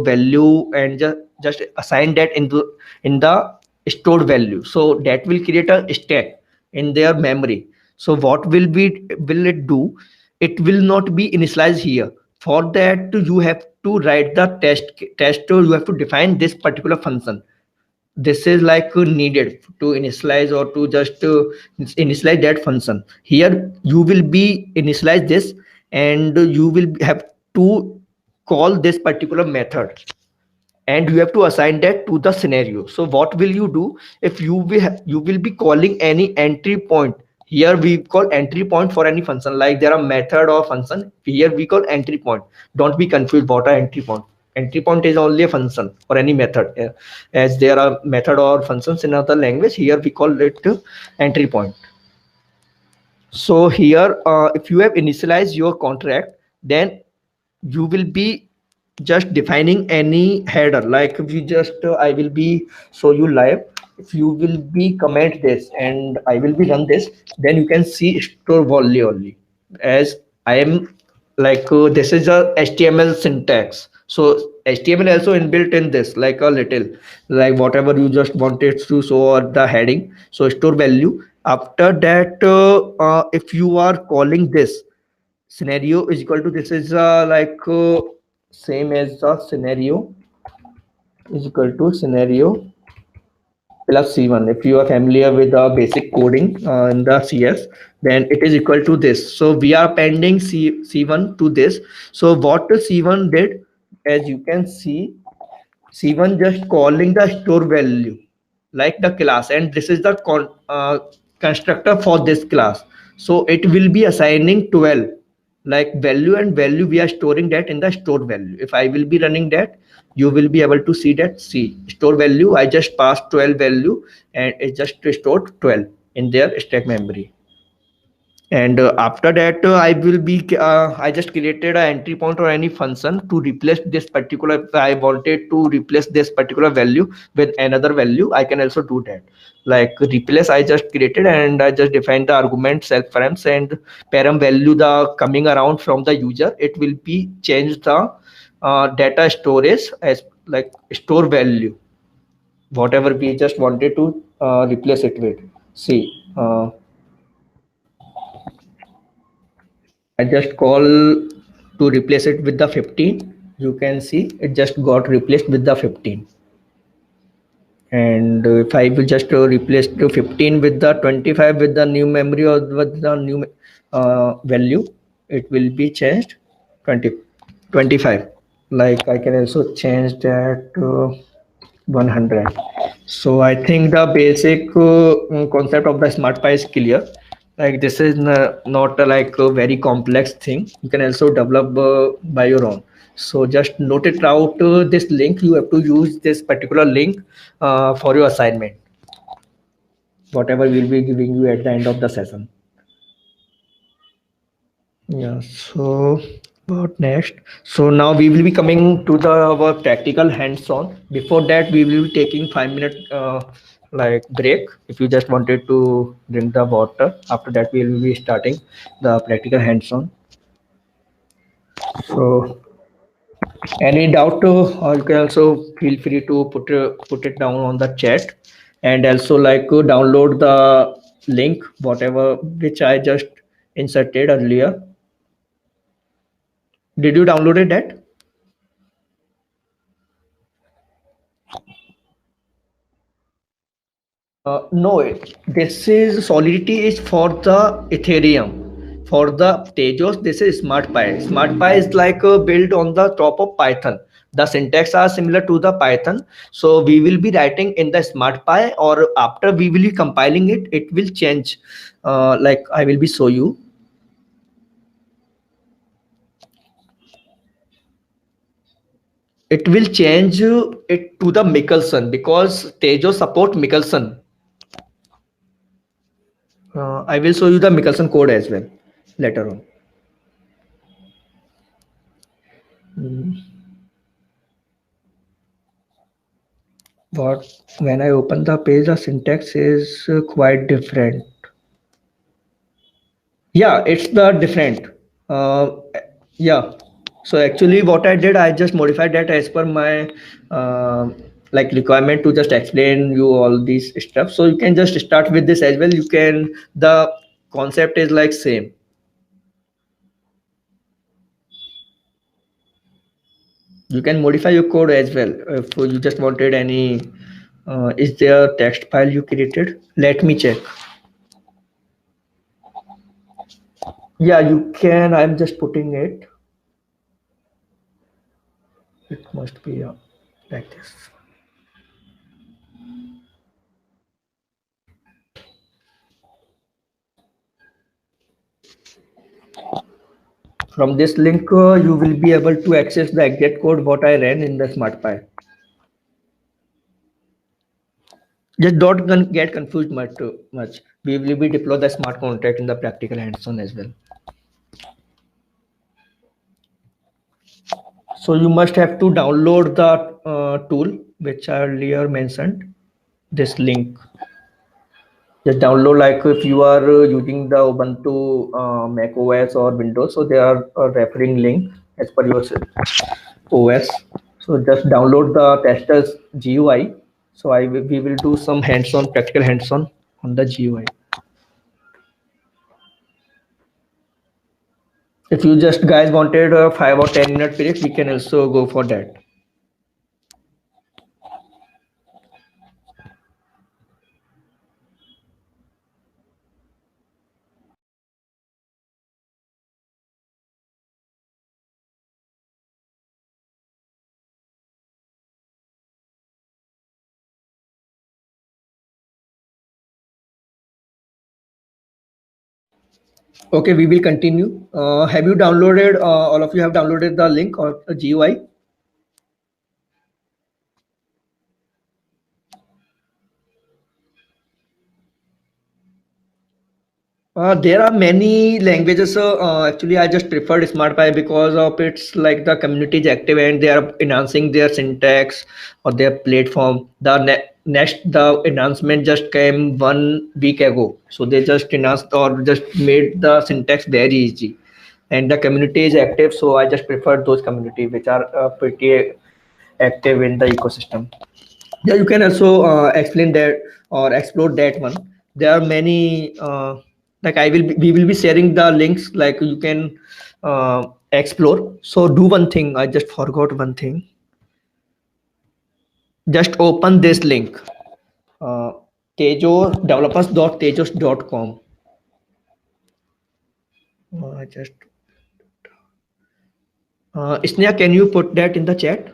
value, and just assign that into in the stored value. So that will create a stack in their memory. So what will it do? It will not be initialized here. For that you have to write the test, or you have to define this particular function. This is needed to initialize or to just initialize that function. Here you will be initialize this, and you will have to call this particular method, and you have to assign that to the scenario. So what will you do? If you will be calling any entry point. Here we call entry point for any function, like there are method or function. Here we call entry point. Don't be confused what are entry point. Entry point is only a function or any method. As there are method or functions in other language, here we call it entry point. So here, if you have initialized your contract, then you will be just defining any header. Like if you just I will be show you live. If you will be comment this and I will be run this, then you can see store value only. As I am this is a HTML syntax. So HTML also inbuilt in this, like a little, like whatever you just wanted to show or the heading. So store value. After that, if you are calling this scenario is equal to, this is same as the scenario is equal to scenario plus c1. If you are familiar with the basic coding in the cs, then it is equal to this. So we are appending c1 to this. So what the c1 did, as you can see, c1 just calling the store value like the class, and this is the constructor for this class. So it will be assigning 12 like value, and value we are storing that in the store value. If I will be running that, you will be able to see that, see store value, I just passed 12 value, and it just stored 12 in their stack memory. And after that I will be I just created an entry point or any function to replace this particular. If I wanted to replace this particular value with another value, I can also do that. Like replace, I just created and I just defined the argument self params and param value the coming around from the user. It will be changed the data storage as like store value, whatever we just wanted to replace it with. See, I just call to replace it with the 15. You can see it just got replaced with the 15. And if I will just replace the 15 with the 25 with the new memory or with the new value, it will be changed 20 25. Like I can also change that to 100. So I think the basic concept of the smart pi is clear. Like this is not like a very complex thing. You can also develop by your own. So just note it out. This link, you have to use this particular link for your assignment, whatever we'll be giving you at the end of the session. Yeah, so what next? So now we will be coming to the our practical hands-on. Before that, we will be taking 5 minute like break. If you just wanted to drink the water, after that we will be starting the practical hands-on. So any doubt, or you can also feel free to put it down on the chat, and also like download the link, whatever which I just inserted earlier. Did you downloaded that? No, this is Solidity is for the Ethereum. For the Tejos, this is Smart Pi. Smart Pi is like built on the top of Python. The syntax are similar to the Python. So we will be writing in the Smart Pi, or after we will be compiling it, it will change. Like I will be show you. It will change it to the Michelson because Tejo support Michelson. I will show you the Michelson code as well later on. But when I open the page, the syntax is quite different. Yeah, it's the different. Uh, yeah. So actually, what I did, I just modified that as per my like requirement to just explain you all these stuff. So you can just start with this as well. You can the concept is like same. You can modify your code as well if you just wanted any. Is there a text file you created? Let me check. Yeah, you can. I'm just putting it. It must be like this. From this link, you will be able to access the exact code what I ran in the SmartPy. Just don't get confused much. We will be deploy the smart contract in the practical hands-on as well. So you must have to download the tool which I earlier mentioned. This link. Just download like if you are using the Ubuntu, Mac OS or Windows, so they are referring link as per your OS. So just download the testers GUI. So we will do some hands-on, practical hands-on on the GUI. If you just guys wanted a 5 or 10 minute period, we can also go for that. Okay, we will continue. Have you downloaded? All of you have downloaded the link or a GUI? There are many languages. Actually, I just preferred SmartPy because of it's like the community is active and they are enhancing their syntax or their platform. The enhancement just came 1 week ago, so they just enhanced or just made the syntax very easy, and the community is active. So I just prefer those community which are pretty active in the ecosystem. Yeah, you can also explain that or explore that one. There are many like we will be sharing the links like you can explore. So do one thing. I just forgot one thing. Just open this link. uh, tejo developers.tejos.com. I just Sneha, can you put that in the chat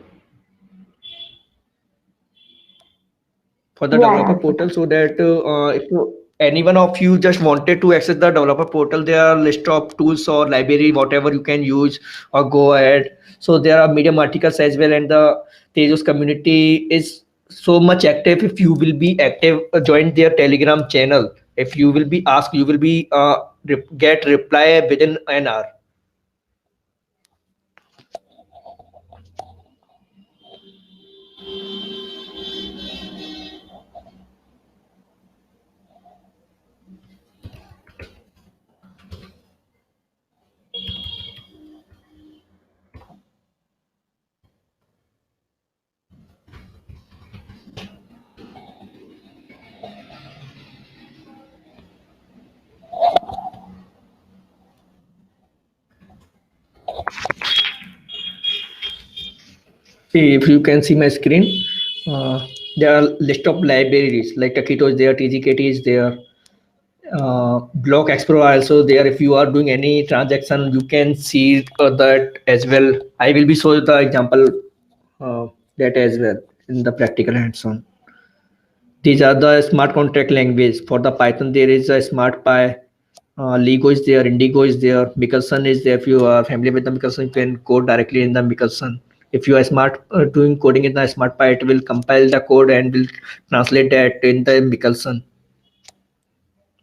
for the Yeah, developer yeah, sure. portal so that if any one of you just wanted to access the developer portal, there are list of tools or library whatever you can use or go ahead. So there are medium articles as well, and the Tejos community is so much active. If you will be active, join their Telegram channel. If you will be asked, you will be get reply within an hour. See, if you can see my screen, there are list of libraries like Takito is there, TGKT is there, block explorer also there. If you are doing any transaction, you can see that as well. I will be show the example uh, that as well in the practical hands-on. These are the smart contract language. For the Python there is a SmartPy. Lego is there, Indigo is there, Michelson is there. If you are familiar with the Michelson, you can code directly in the Michelson. If you are smart doing coding in the SmartPy, it will compile the code and will translate that in the Michelson,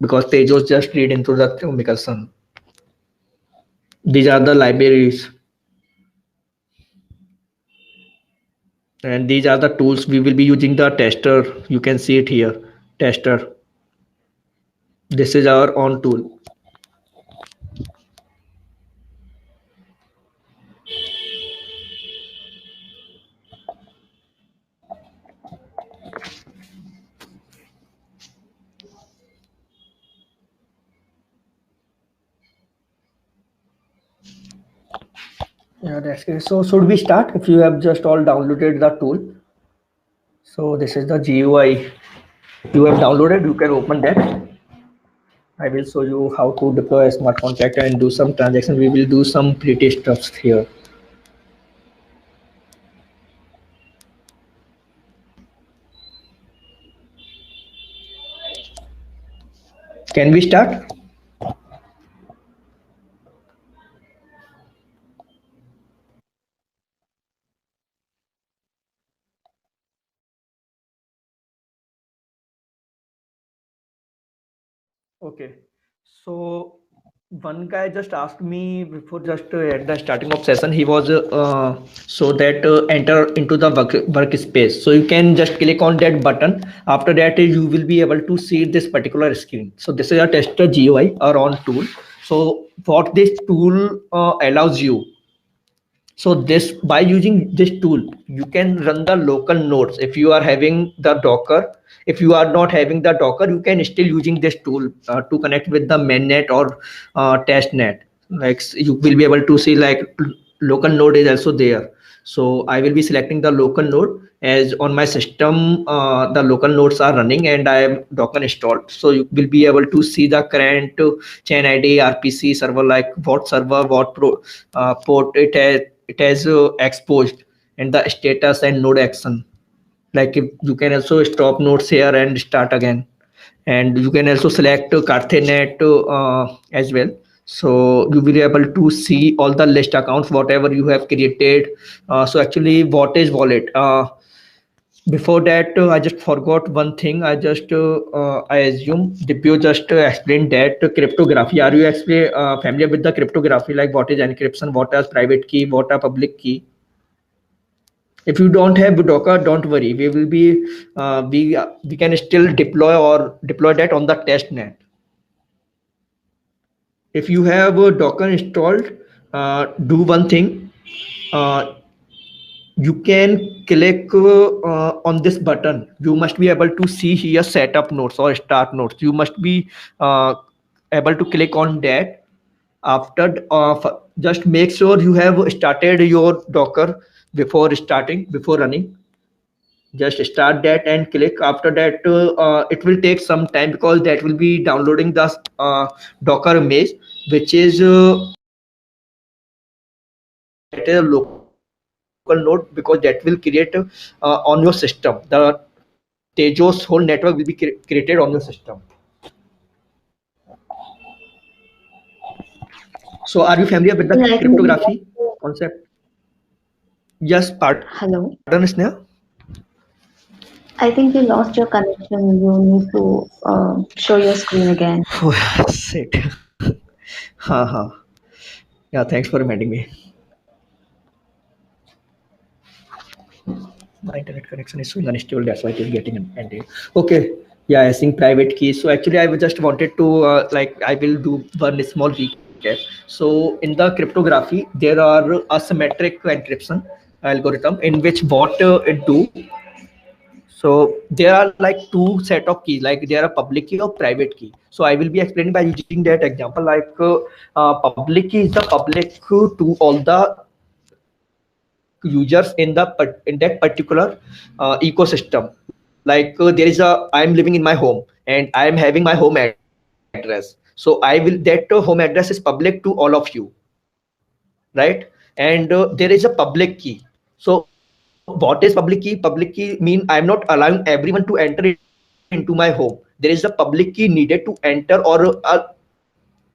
because Tejos just read into the Michelson. These are the libraries, and these are the tools we will be using. The tester, you can see it here, tester. This is our own tool. Yeah, that's it. So should we start? If you have just all downloaded the tool, so this is the GUI you have downloaded. You can open that. I will show you how to deploy a smart contract and do some transaction. We will do some pretty stuff here. Can we start? Okay. So one guy just asked me before, just at the starting of session, he was so that enter into the workspace. So you can just click on that button. After that, you will be able to see this particular screen. So this is a tester GUI, our own tool. So what this tool allows you, so this, by using this tool, you can run the local nodes. If you are having the Docker, if you are not having the Docker, you can still using this tool to connect with the mainnet or testnet. Like you will be able to see like local node is also there. So I will be selecting the local node, as on my system the local nodes are running and I have Docker installed. So you will be able to see the current chain ID, RPC server, like what server, what port it has exposed, and the status and node action. Like if you can also stop nodes here and start again, and you can also select Carthenet as well. So you will be able to see all the list accounts whatever you have created. So actually, what is wallet? Before that, I just forgot one thing. I assume Dipyo just explained that cryptography. Are you actually familiar with the cryptography? Like what is encryption, what is private key, what are public key? If you don't have Docker, don't worry. We will be we can still deploy that on the test net. If you have Docker installed, do one thing. Uh, you can click on this button. You must be able to see here setup notes or start notes. You must be uh, able to click on that. After just make sure you have started your Docker before running. Just start that and click. After that, it will take some time because that will be downloading the Docker image, which is that is a local node, because that will create on your system. The Tejo's whole network will be created on your system. So are you familiar with the Kapil, I think we cryptography lost you. concept? Yes, pardon, Sneha. Hello. I think we lost your connection. You need to show your screen again. Shit. Ha ha. Yeah, thanks for reminding me. My internet connection is showing unstable. That's why it is getting ended. Okay. Yeah, I think private keys. So actually, I just wanted to I will do one small recap. So in the cryptography, there are asymmetric encryption algorithm in which what it do. So there are like two set of keys, like there are public key or private key. So I will be explaining by using that example. Like public key is the public to all the users in that particular ecosystem. Like there is a I'm living in my home and I'm having my home address. So I will that home address is public to all of you, right? And there is a public key. So what is public key? Public key mean I'm not allowing everyone to enter into my home. There is a public key needed to enter, or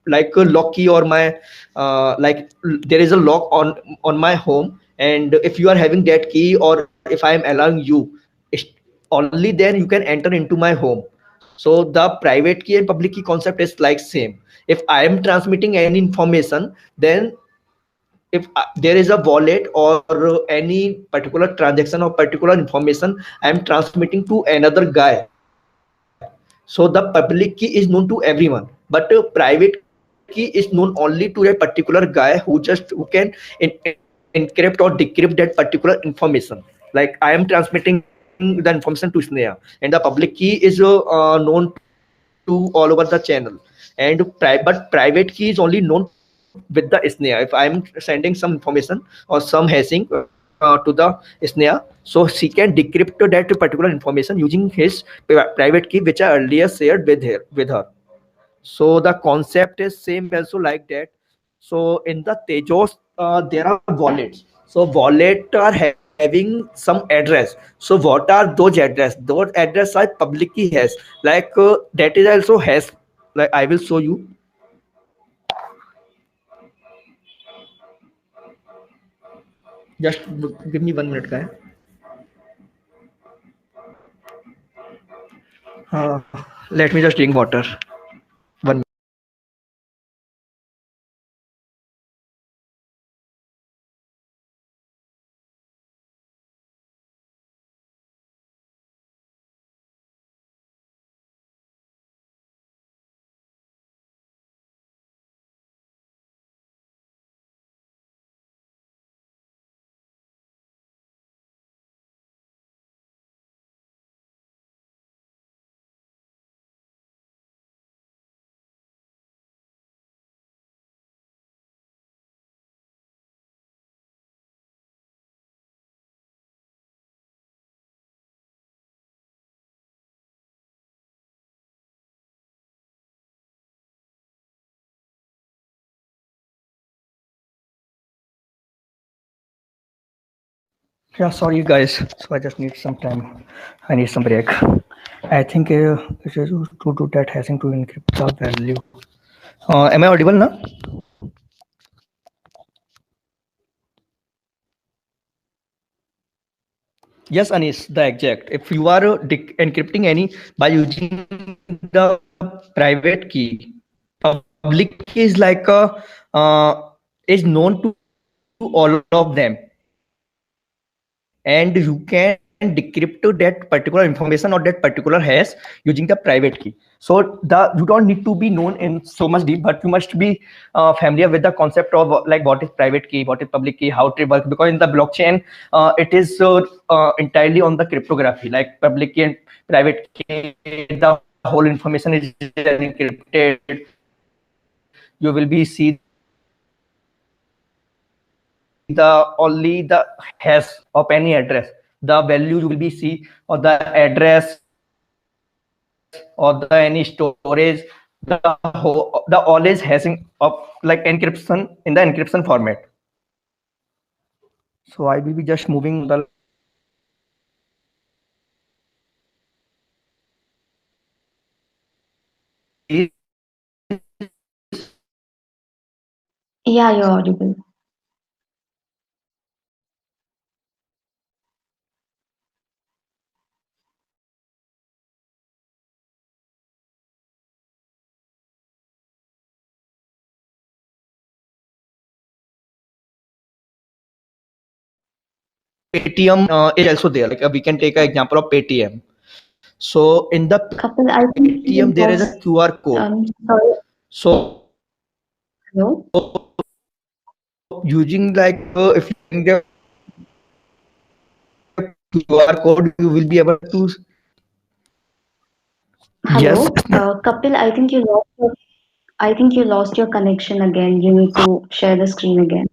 like a lock key, or my there is a lock on my home, and if you are having that key, or if I am allowing you, only then you can enter into my home. So the private key and public key concept is like same. If I am transmitting any information, then if there is a wallet or any particular transaction or particular information I am transmitting to another guy, so the public key is known to everyone, but private key is known only to a particular guy who can encrypt or decrypt that particular information. Like I am transmitting the information to Sneha, and the public key is known to all over the channel. But private key is only known with the Sneha. If I am sending some information or some hashing to the Sneha, so she can decrypt that particular information using his private key, which I earlier shared with her. So the concept is same also like that. So in the Tejos, there are wallets. So wallet are having some address. So what are those address? Those address are public key has. Like that is also has. Like I will show you. Just give me 1 minute, guy. Let me just drink water. 1 minute. Yeah, sorry guys. So I just need some time. I need some break. I think it is to do that hashing to encrypt the value. Am I audible now? Yes, Anis, the exact. If you are encrypting any by using the private key, public key is like is known to all of them, and you can decrypt that particular information or that particular hash using the private key. So the you don't need to be known in so much deep, but you must be familiar with the concept of like what is private key, what is public key, how it works. Because in the blockchain, it is entirely on the cryptography, like public key and private key. The whole information is encrypted. You will be see the only the hash of any address. The value you will be see, or the address, or the address, or the any storage, the all is hashing up like encryption in the encryption format. So I will be just moving on the like is Yeah, you're audible. Paytm is also there. Like we can take an example of Paytm. So in the Kapil, I think Paytm there is you a QR lost. code. Sorry. So Hello. using if you using the QR code, you will be able to. Yes. Hello. Kapil, I think you lost your. I think you lost your connection again. You need to share the screen again.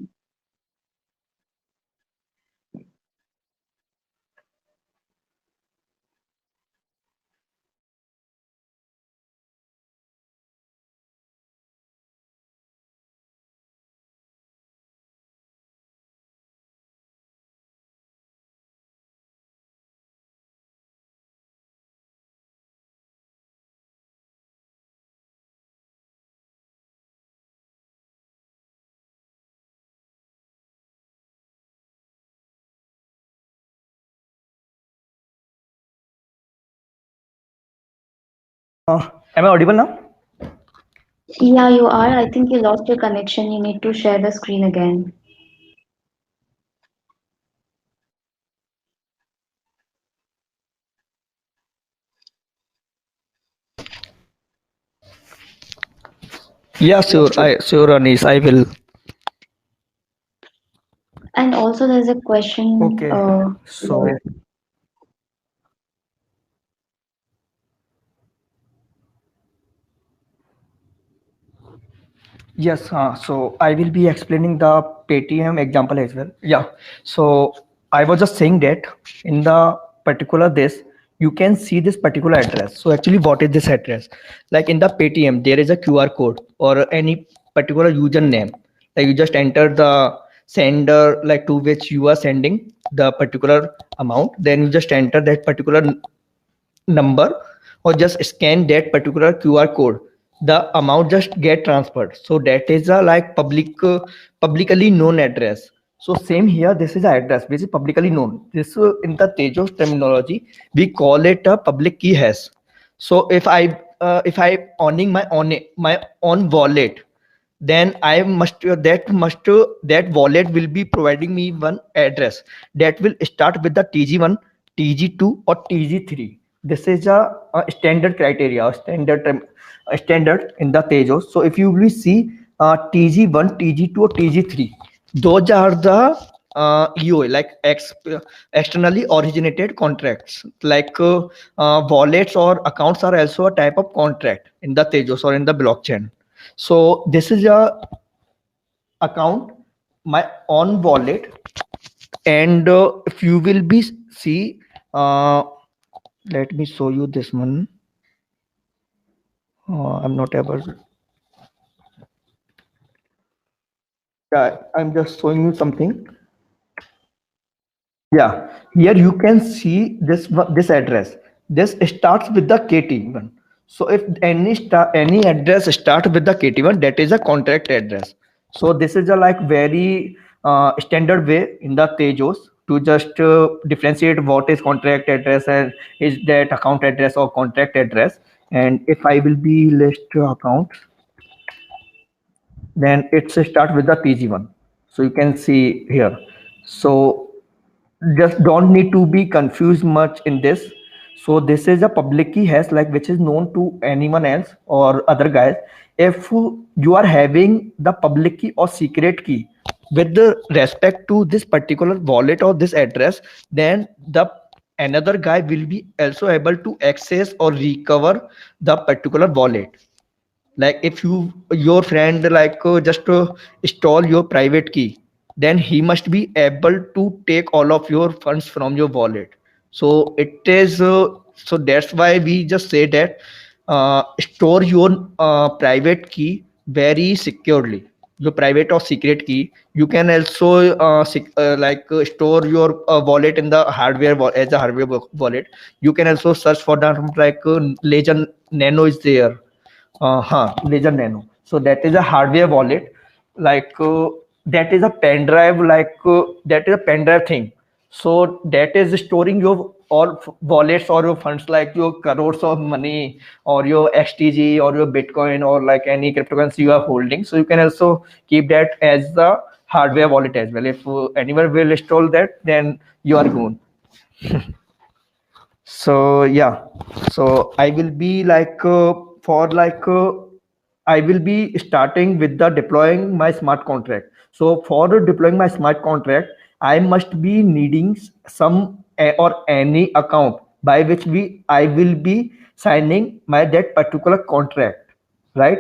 Am I audible now? Yeah, you are. I think you lost your connection. You need to share the screen again. Yeah, sure, Anis, I will. And also, there's a question. Okay. So yes, so I will be explaining the Paytm example as well. Yeah. So I was just saying that in the particular this, you can see this particular address. So actually, what is this address? Like in the Paytm, there is a QR code or any particular username. Like you just enter the sender, like to which you are sending the particular amount. Then you just enter that particular number or just scan that particular QR code, the amount just get transferred. So that is a like publicly known address. So same here, this is an address which is publicly known. This in the Tejos terminology we call it a public key hash. So if I owning my own wallet, then I must that wallet will be providing me one address that will start with the TG1, TG2, or TG3. This is a standard criteria, or standard in the Tejos. So if you will see TG1, TG2, or TG3, those are the EOA, like externally originated contracts. Like wallets or accounts are also a type of contract in the Tejos or in the blockchain. So this is a account, my own wallet, and if you will be see, uh, let me show you this one. I'm not able. Yeah, I'm just showing you something. Yeah, here you can see this address. This starts with the KT1. So if any address start with the KT1, that is a contract address. So this is a like very standard way in the Tejos. to just differentiate what is contract address and is that account address or contract address. And if I will be list account, then it's start with the PG1. So you can see here. So just don't need to be confused much in this. So this is a public key hash, like which is known to anyone else or other guys. If you are having the public key or secret key with the respect to this particular wallet or this address, then the another guy will be also able to access or recover the particular wallet. Like if your friend just install your private key, then he must be able to take all of your funds from your wallet. So it is so that's why we just say that store your private key very securely, your private or secret key. You can also store your wallet in the as a hardware wallet. You can also search for that, Ledger Nano is there. Ledger Nano. So that is a hardware wallet. Like that is a pen drive. That is a pen drive thing. So that is storing your all wallets or your funds, like your crores of money or your XTG or your Bitcoin or like any cryptocurrency you are holding. So you can also keep that as the hardware wallet as well. If anyone will install that, then you are gone. So yeah, so I will be I will be starting with the deploying my smart contract. So for deploying my smart contract, I must be needing some or any account by which we I will be signing my that particular contract, right?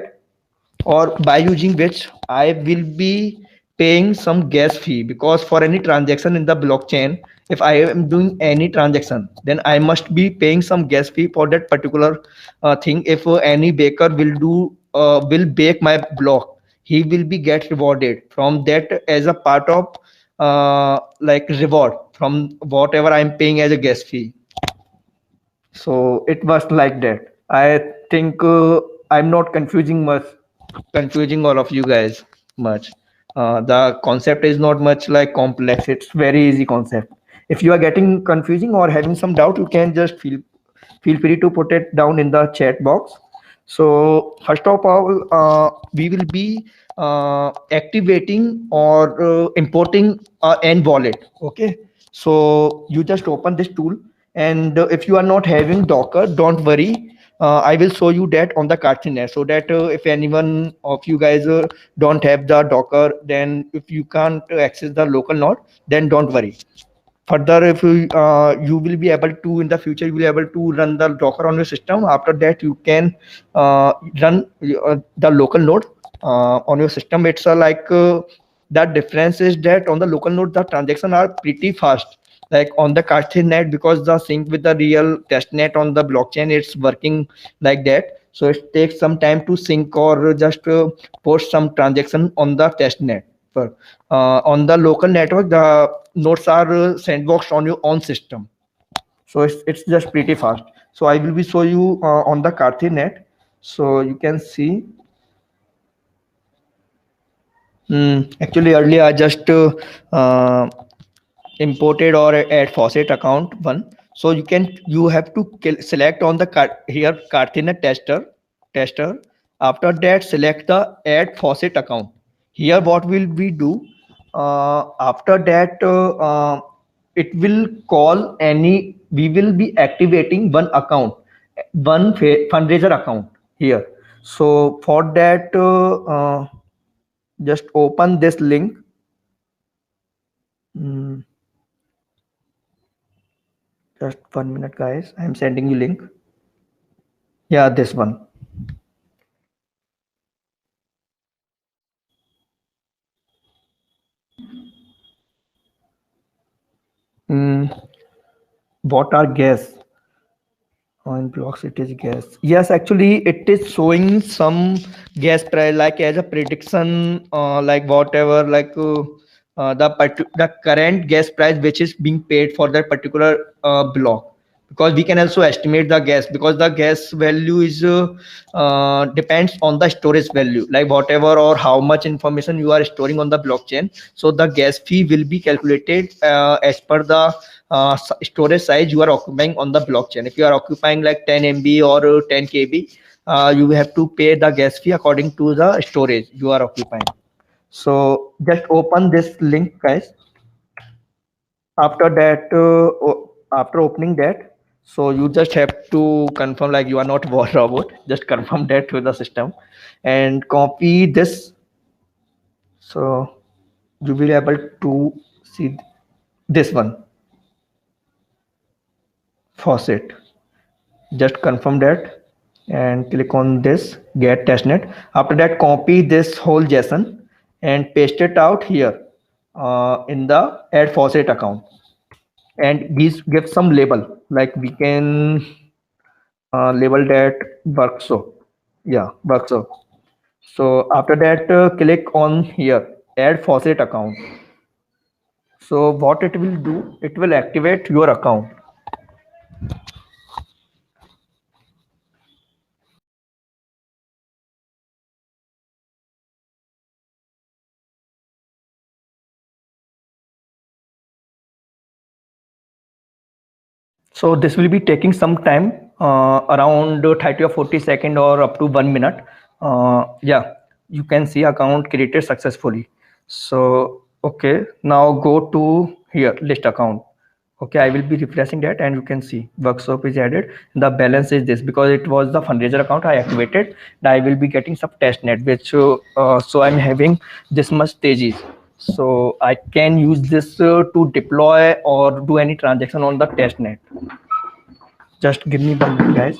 Or by using which I will be paying some gas fee, because for any transaction in the blockchain, if I am doing any transaction, then I must be paying some gas fee for that particular thing. If any baker will bake my block, he will be get rewarded from that as a part of reward from whatever I'm paying as a gas fee. So it was like that. I think I'm not confusing all of you guys much. The concept is not much like complex. It's very easy concept. If you are getting confusing or having some doubt, you can just feel free to put it down in the chat box. So first of all, we will be activating or importing an wallet. Okay. So you just open this tool, and if you are not having Docker, don't worry. I will show you that on the Karthinet, so that if anyone of you guys don't have the Docker, then if you can't access the local node, then don't worry. Further, if you will be able to in the future, you will be able to run the Docker on your system. After that, you can run the local node on your system. It's that difference is that on the local node the transactions are pretty fast, like on the Karthinet, because the sync with the real testnet on the blockchain, it's working like that. So it takes some time to sync or just post some transaction on the testnet. But on the local network, the nodes are sandboxed on your own system. So it's just pretty fast. So I will be show you on the Karthinet. So you can see. Actually, earlier I just imported or add faucet account one. So you have to select on the here Karthinet tester. After that, select the add faucet account. Here, what will we do? After that, it will call any. We will be activating one account, one fundraiser account here. So for that, just open this link. Mm, just 1 minute, guys. I'm sending you link. Yeah, this one. Mm, what are gas? On blocks, it is gas. Yes, actually, it is showing some gas price, like as a prediction, like whatever, the current gas price which is being paid for that particular block. because we can also estimate the gas, because the gas value is depends on the storage value, like whatever or how much information you are storing on the blockchain. So the gas fee will be calculated as per the storage size you are occupying on the blockchain. If you are occupying like 10 MB or 10 KB, you have to pay the gas fee according to the storage you are occupying. So just open this link, guys. After that, after opening that, so you just have to confirm like you are not war robot. Just confirm that to the system and copy this. So you will be able to see this one, faucet. Just confirm that and click on this get testnet. After that, copy this whole JSON and paste it out here in the add faucet account, and these give some label, like we can label that workshop. Yeah, workshop. So after that, click on here add faucet account. So what it will do, it will activate your account. So this will be taking some time, around 30 or 40 seconds or up to 1 minute. Yeah, you can see account created successfully. So okay, now go to here list account. Okay, I will be refreshing that and you can see workshop is added. The balance is this because it was the fundraiser account I activated. And I will be getting some test net, which so I'm having this much stages. So I can use this to deploy or do any transaction on the test net. Just give me 1 minute, guys.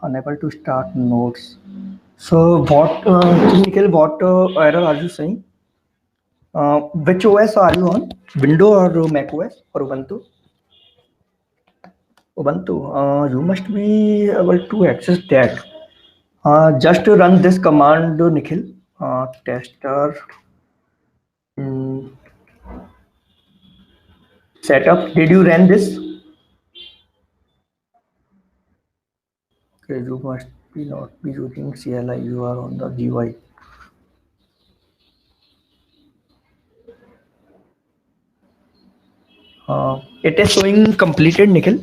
Unable to start nodes. So what, Nikhil, what error are you saying? Which OS are you on? Windows or Mac OS or Ubuntu? Ubuntu. You must be able to access that. Just to run this command, Nikhil. Tester mm, setup. Did you run this? Okay, you must be not be using CLI. You are on the GUI. It is showing completed, Nikhil.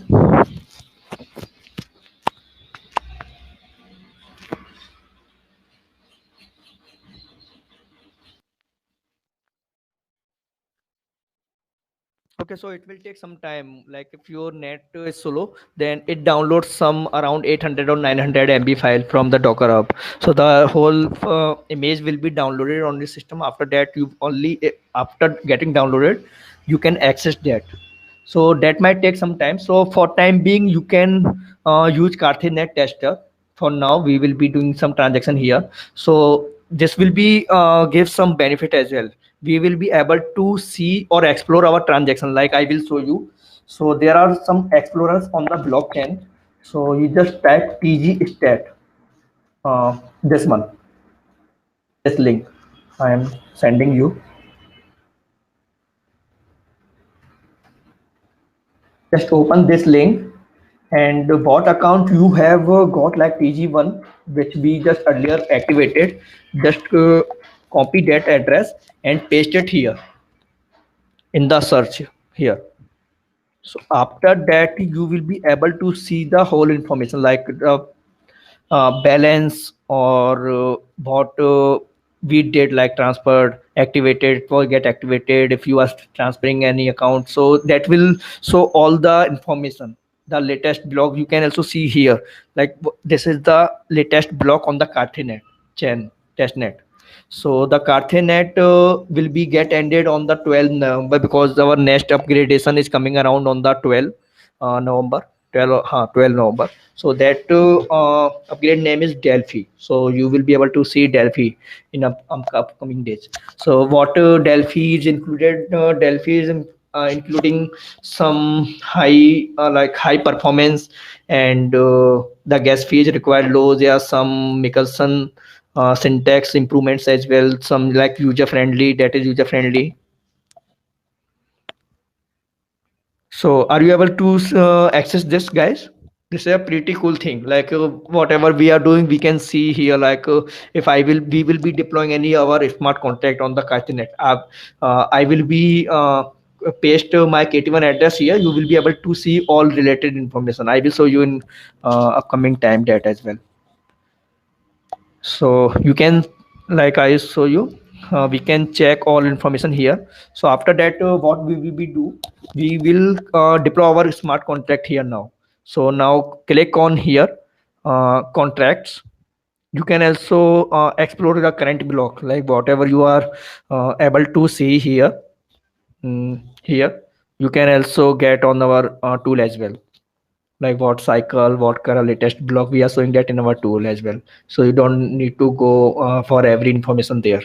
Okay, so it will take some time. Like if your net is slow, then it downloads some around 800 or 900 MB file from the Docker Hub. So the whole image will be downloaded on the system. After that, you only after getting downloaded, you can access that. So that might take some time. So for time being, you can use Carthinet tester. For now, we will be doing some transaction here. So this will be give some benefit as well. We will be able to see or explore our transaction. Like I will show you. So there are some explorers on the blockchain. So you just type TG stat. This one, this link I am sending you. Just open this link and what account you have got, like TG1, which we just earlier activated. Just copy that address and paste it here in the search here. So after that, you will be able to see the whole information, like the balance or what we did, like transferred, activated, or get activated, if you are transferring any account. So that will show all the information. The latest blog you can also see here, like this is the latest blog on the Carthinet chain testnet. So the Carthanet will be get ended on the 12th November because our next upgradation is coming around on the 12th November. 12 November. So that upgrade name is Delphi. So you will be able to see Delphi in upcoming days. So what Delphi is included? Delphi is including some high like high performance and the gas fees required low. There are some Michelson syntax improvements as well, some like user friendly, that is user friendly. So are you able to access this, guys? This is a pretty cool thing. Like whatever we are doing, we can see here. Like if we will be deploying any of our smart contract on the Cartinet app. I will be paste my KT1 address here. You will be able to see all related information. I will show you in upcoming time that as well. So you can, like I show you, we can check all information here. So after that what we will be do, we will deploy our smart contract here now. So now click on here, contracts. You can also explore the current block, like whatever you are able to see here. Here you can also get on our tool as well, like what cycle, what current latest block, we are showing that in our tool as well. So you don't need to go for every information there.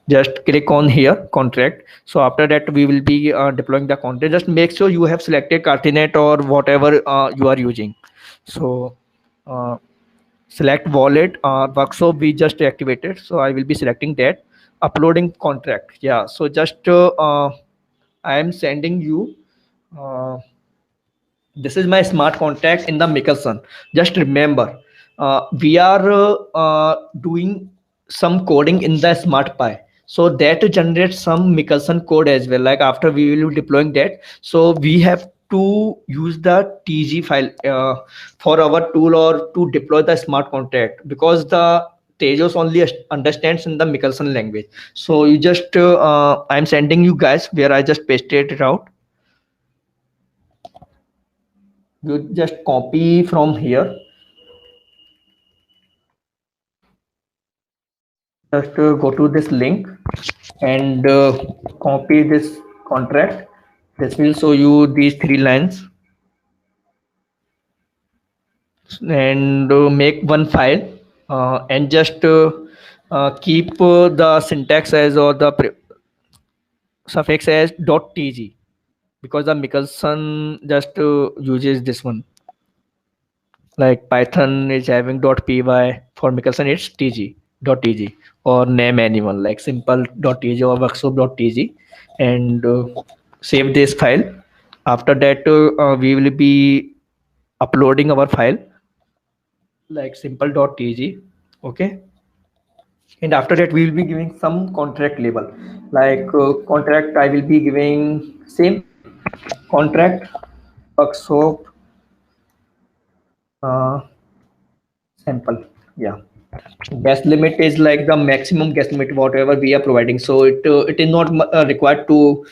Just click on here contract. So after that we will be deploying the contract. Just make sure you have selected Cartinet or whatever you are using. So uh, select wallet workshop we just activated, so I will be selecting that. Uploading contract, yeah. So just I am sending you uh, this is my smart contract in the Michelson. Just remember, we are doing some coding in the smart pi, so that generates some Michelson code as well. Like after we will be deploying that, so we have to use the tg file for our tool or to deploy the smart contract, because the Tejos only understands in the Michelson language. So you just I'm sending you guys where I just pasted it out. You just copy from here. Just go to this link and copy this contract. This will show you these three lines, and make one file and just keep the syntax as or the suffix as .tg, because the Michelson just uses this one. Like Python is having .py, for Michelson it's tg or name anyone like simple.tg or workshop.tg, and save this file. After that we will be uploading our file like simple.tg. Okay, and after that we will be giving some contract label, like contract I will be giving same contract workshop uh, sample. Yeah, gas limit is like the maximum gas limit whatever we are providing, so it is not required to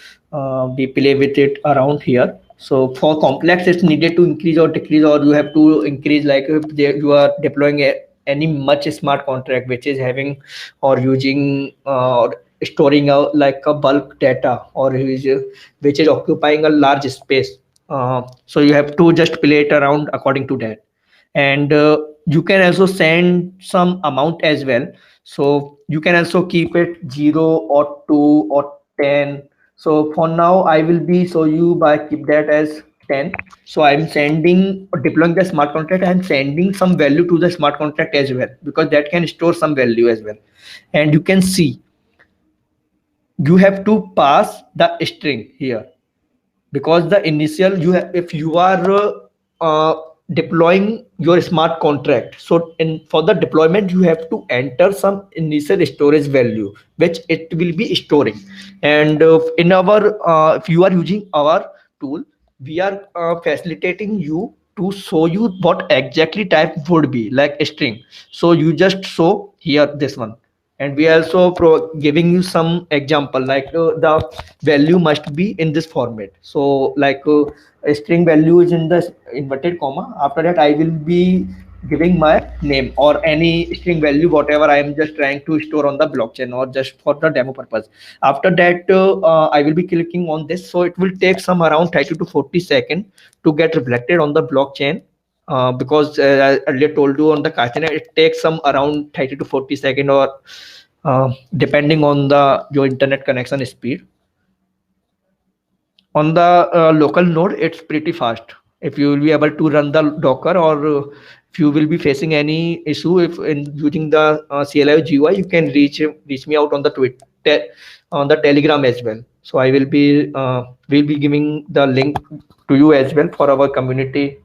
be play with it around here. So for complex it's needed to increase or decrease, or you have to increase, like if you are deploying any much smart contract which is having or using or storing out like a bulk data, or which is occupying a large space, so you have to just play it around according to that. And you can also send some amount as well. So you can also keep it 0 or 2 or 10. So for now I will be show you by keep that as 10. So I'm sending or deploying the smart contract, I'm sending some value to the smart contract as well, because that can store some value as well. And you can see you have to pass the string here, because the initial you have, if you are deploying your smart contract, so in for the deployment you have to enter some initial storage value which it will be storing. And in our if you are using our tool, we are facilitating you to show you what exactly type would be like a string. So you just show here this one, and we also giving you some example, like the value must be in this format. So like a string value is in the inverted comma. After that I will be giving my name or any string value, whatever I am just trying to store on the blockchain or just for the demo purpose. After that, I will be clicking on this. So it will take some around 30 to 40 seconds to get reflected on the blockchain. Because I earlier told you on the Kachina, it takes some around 30 to 40 seconds or depending on the your internet connection speed. On the local node, it's pretty fast. If you will be able to run the Docker, or if you will be facing any issue if in using the CLI GUI, you can reach me out on the Twitter, on the Telegram as well. So I will be giving the link to you as well for our community.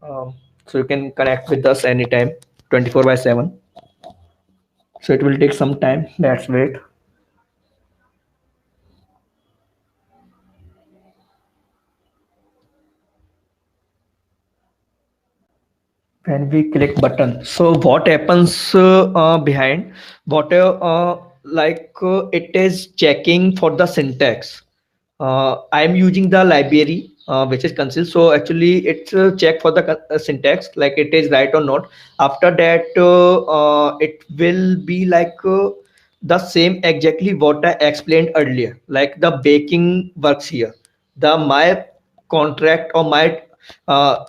So you can connect with us anytime, 24 by 7. So it will take some time. Let's wait. When we click button, so what happens behind what it is checking for the syntax. I am using the library which is Conceal. So actually it's check for the syntax, like it is right or not. After that it will be the same exactly what I explained earlier, like the baking works here. The my contract or my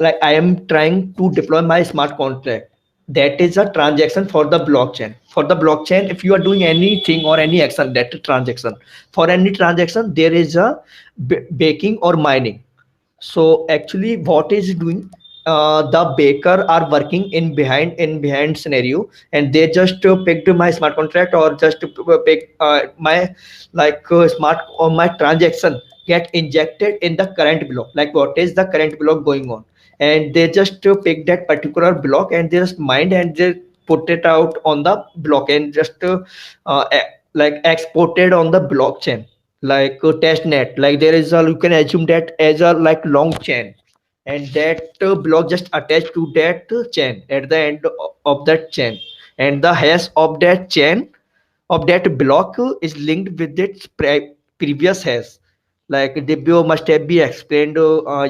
like I am trying to deploy my smart contract. That is a transaction for the blockchain. For the blockchain, if you are doing anything or any action, that transaction. For any transaction, there is a baking or mining. So actually what is doing, the baker are working in behind scenario, and they just picked my smart contract or just pick my smart or my transaction get injected in the current block, like what is the current block going on, and they just pick that particular block and they just mine and they put it out on the block and just exported on the blockchain, like test net. Like there is a, you can assume that as a like long chain, and that block just attached to that chain at the end of that chain, and the hash of that chain of that block is linked with its previous hash. Like Dibio must have been explained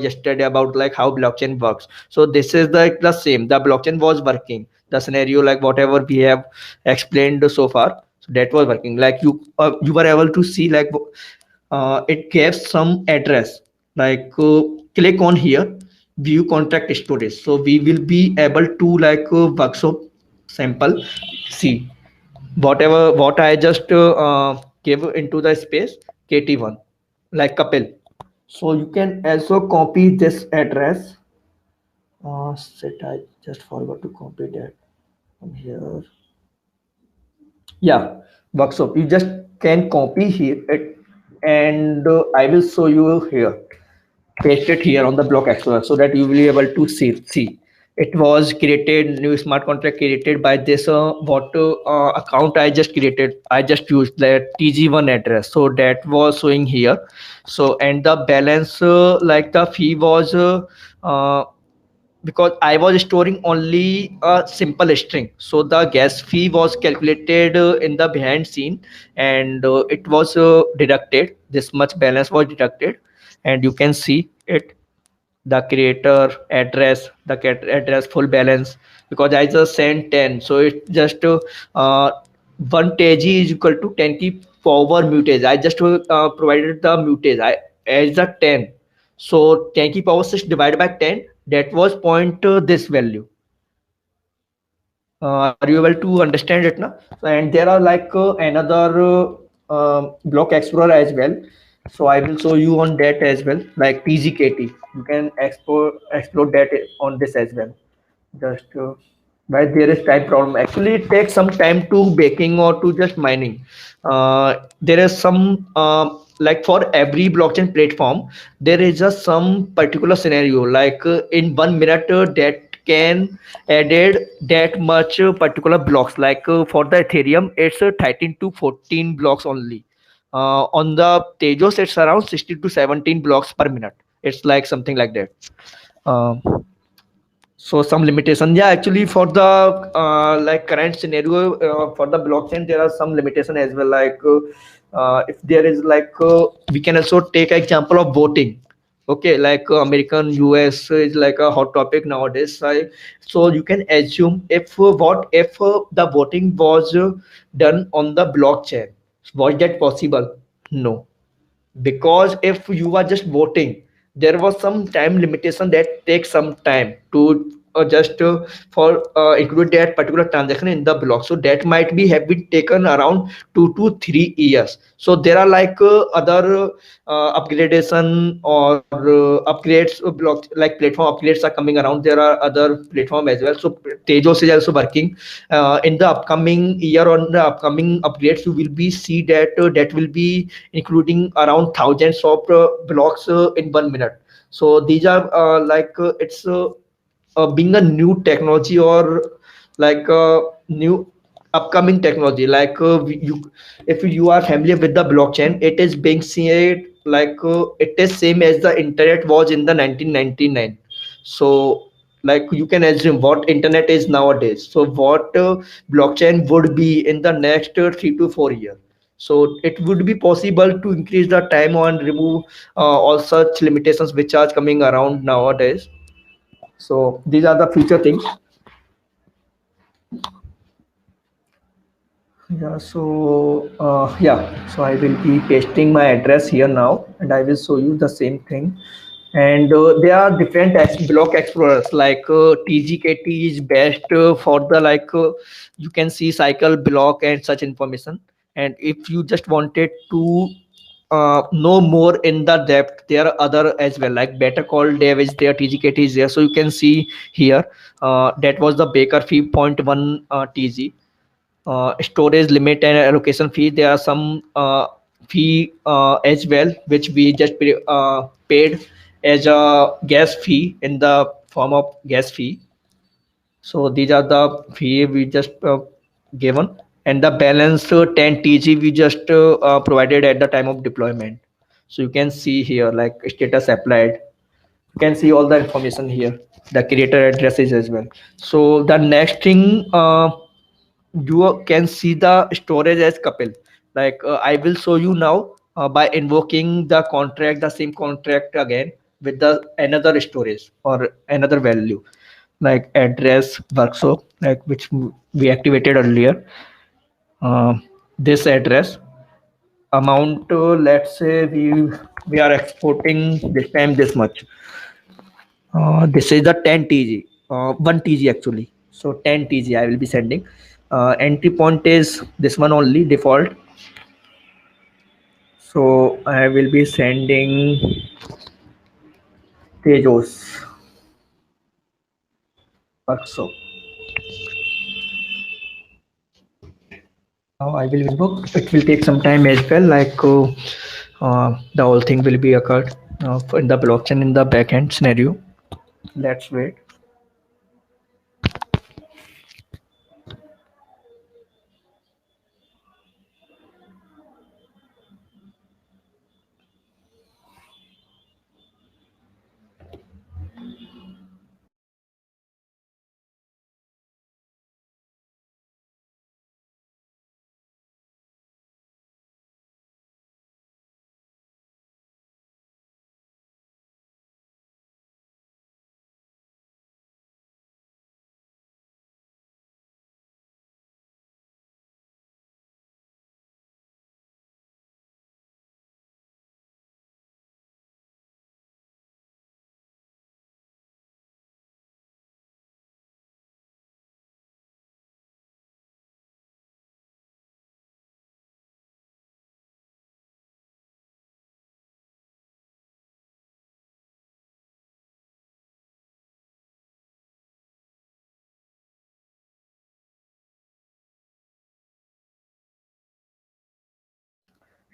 yesterday about like how blockchain works. So this is the same. The blockchain was working. The scenario, like whatever we have explained so far, so that was working. Like you were able to see like it gave some address. Like click on here, view contract storage. So we will be able to workshop sample. See whatever what I just gave into the space KT1, like Kapil. So you can also copy this address. Shit, I just forgot to copy that from here. Yeah, workshop. You just can copy here it, and I will show you here. Paste it here on the block explorer so that you will be able to see it was created, new smart contract created by this what account I just created. I just used that tg1 address, so that was showing here. So and the balance like the fee was uh, because I was storing only a simple string, so the gas fee was calculated in the behind scene, and it was deducted. This much balance was deducted, and you can see it, the creator address, the address full balance, because I just sent 10, so it just 1 kg is equal to 10 key power mutage. I just provided the mutage I as the 10, so 10 key power 6 divided by 10, that was point this value. Are you able to understand it now? And there are another block explorer as well. So I will show you on that as well, like tgkt. You can explore that on this as well. Just why there is time problem. Actually it takes some time to baking or to just mining. There is some like for every blockchain platform there is a some particular scenario, like in 1 minute that can added that much particular blocks. Like for the ethereum it's 13 to 14 blocks only. On the Tejos it's around 16 to 17 blocks per minute. It's like something like that. um, so some limitation, yeah, actually for the current scenario for the blockchain there are some limitation as well. Like if there is we can also take example of voting. Okay, like American US is like a hot topic nowadays. So you can assume if what if the voting was done on the blockchain, was that possible? No, because if you are just voting, there was some time limitation that takes some time to just for include that particular transaction in the block, so that might be have been taken around 2 to 3 years. So there are like other upgradation or upgrades block like platform upgrades are coming around. There are other platform as well. So Tejos is also working in the upcoming year. On the upcoming upgrades, you will be see that that will be including around thousands of blocks in 1 minute. So these are it's being a new technology or like a new upcoming technology. Like you, if you are familiar with the blockchain, it is being seen like it is same as the internet was in the 1999. So like you can assume what internet is nowadays, so what blockchain would be in the next 3 to 4 years. So it would be possible to increase the time and remove all such limitations which are coming around nowadays. So these are the future things. Yeah, so so I will be pasting my address here now, and I will show you the same thing. And there are different block explorers like TGKT is best for the like you can see cycle block and such information. And if you just wanted to know more in the depth, there are other as well, like Better Call Dev is there, TGKT is there. So you can see here that was the Baker fee point one TG. Storage limit and allocation fee, there are some fee as well which we just paid as a gas fee in the form of gas fee. So these are the fee we just given, and the balance 10 TG we just provided at the time of deployment. So you can see here like status applied. You can see all the information here, the creator addresses as well. So the next thing you can see the storage as couple. Like I will show you now by invoking the contract, the same contract again with the another storage or another value like address workshop, like which we activated earlier. uh, this address amount, let's say we are exporting this time this much. This is the 10 tg, 1 tg actually. So 10 tg I will be sending. Entry point is this one only default. So I will be sending Tejos workshop. Now I will invoke. It will take some time as well. Like the whole thing will be occurred in the blockchain in the backend scenario. Let's wait.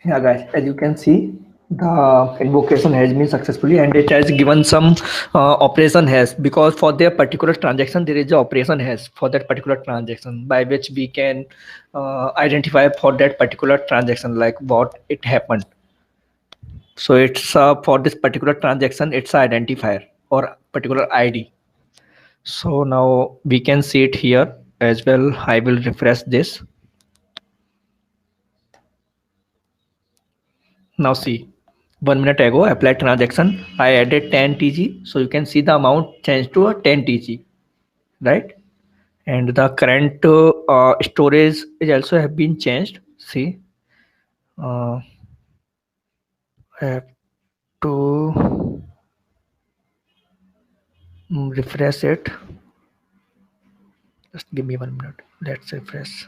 Yeah, guys, as you can see, the invocation has been successfully and it has given some operation has, because for their particular transaction there is a operation has for that particular transaction by which we can identify for that particular transaction like what it happened. So it's for this particular transaction it's a identifier or particular ID. So now we can see it here as well. I will refresh this. Now see 1 minute ago applied transaction, I added 10 TG, so you can see the amount changed to a 10 TG, right? And the current storage is also have been changed. See, I have to refresh it. Just give me 1 minute. Let's refresh.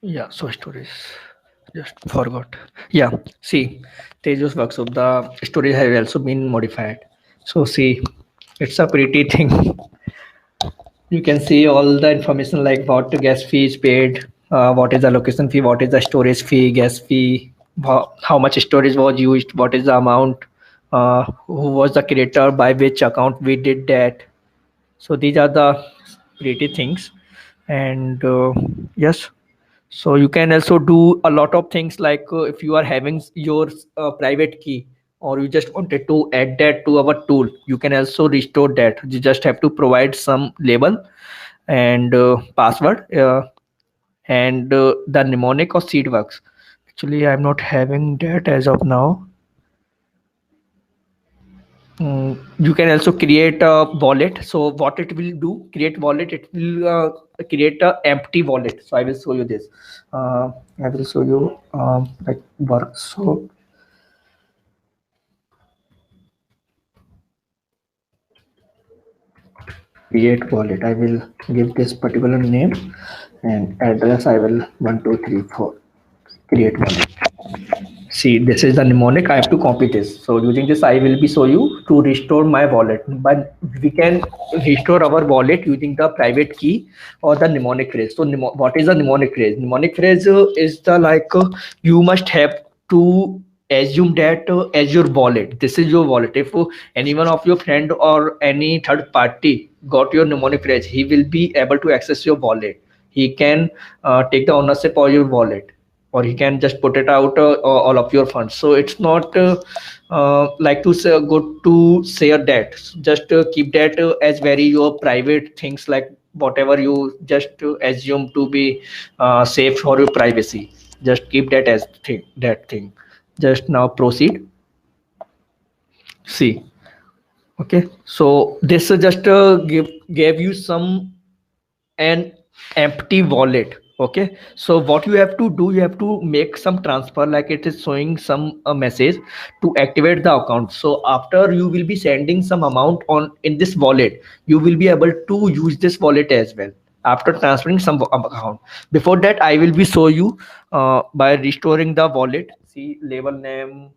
Yeah, so storage. Just forgot. Yeah, see, Tejas workshop, the storage has also been modified. So see, it's a pretty thing. You can see all the information like what the gas fee is paid, what is the location fee, what is the storage fee, gas fee, how much storage was used, what is the amount, who was the creator, by which account we did that. So these are the pretty things. And yes, so you can also do a lot of things like if you are having your private key, or you just wanted to add that to our tool, you can also restore that. You just have to provide some label and password, and the mnemonic or seed works. Actually, I'm not having that as of now. You can also create a wallet. So what it will do, create wallet, it will create a empty wallet. So I will show you this. I will show you like work. So create wallet, I will give this particular name, and address I will 1234 create wallet. See, this is the mnemonic. I have to copy this. So using this, I will be show you to restore my wallet. But we can restore our wallet using the private key or the mnemonic phrase. So what is the mnemonic phrase? Mnemonic phrase is the like you must have to assume that as your wallet. This is your wallet. If any one of your friend or any third party got your mnemonic phrase, he will be able to access your wallet. He can take the ownership of your wallet, or he can just put it out all of your funds. So it's not like to say good to share that. Just keep that as very your private things, like whatever you just assume to be safe for your privacy. Just keep that as that thing. Just now proceed. See, okay, so this just gave you some an empty wallet. Okay, so what you have to do, you have to make some transfer, like it is showing some a message to activate the account. So after you will be sending some amount on in this wallet, you will be able to use this wallet as well after transferring some account. Before that, I will be show you by restoring the wallet. See, label name,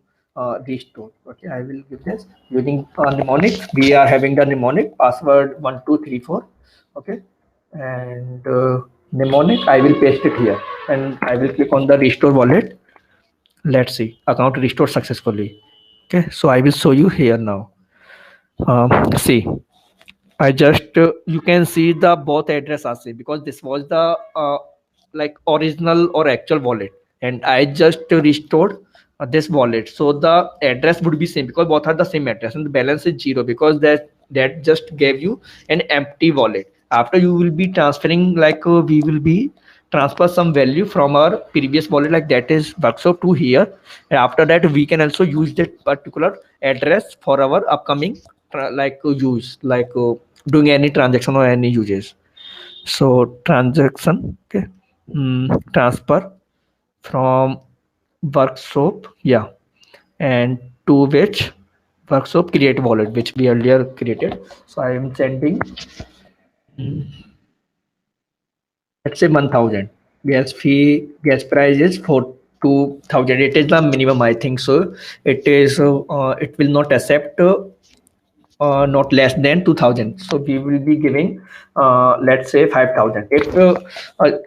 restore. Okay, I will give this using mnemonic. We are having the mnemonic password 1234. Okay, and mnemonic I will paste it here, and I will click on the restore wallet. Let's see, account restored successfully. Okay, so I will show you here now. See, I just you can see the both address are same, because this was the like original or actual wallet, and I just restored this wallet. So the address would be same because both are the same address, and the balance is zero because that just gave you an empty wallet. After you will be transferring, like we will be transfer some value from our previous wallet, like that is workshop to here, and after that we can also use that particular address for our upcoming like use, like doing any transaction or any uses. So transaction, okay, transfer from workshop, yeah, and to which workshop create wallet, which we earlier created. So I am sending, let's say 1000. Gas fee, gas price is for 2000. It is the minimum, I think so. It is it will not accept not less than 2000. So we will be giving let's say 5000. If uh,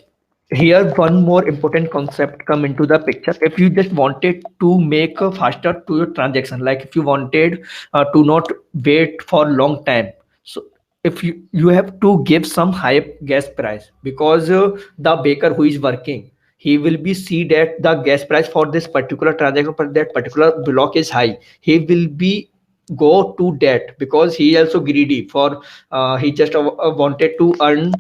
here one more important concept come into the picture. If you just wanted to make a faster to your transaction, like if you wanted to not wait for long time, so if you have to give some high gas price, because the baker who is working, he will be see that the gas price for this particular transaction for that particular block is high. He will be go to that because he also greedy for he just wanted to earn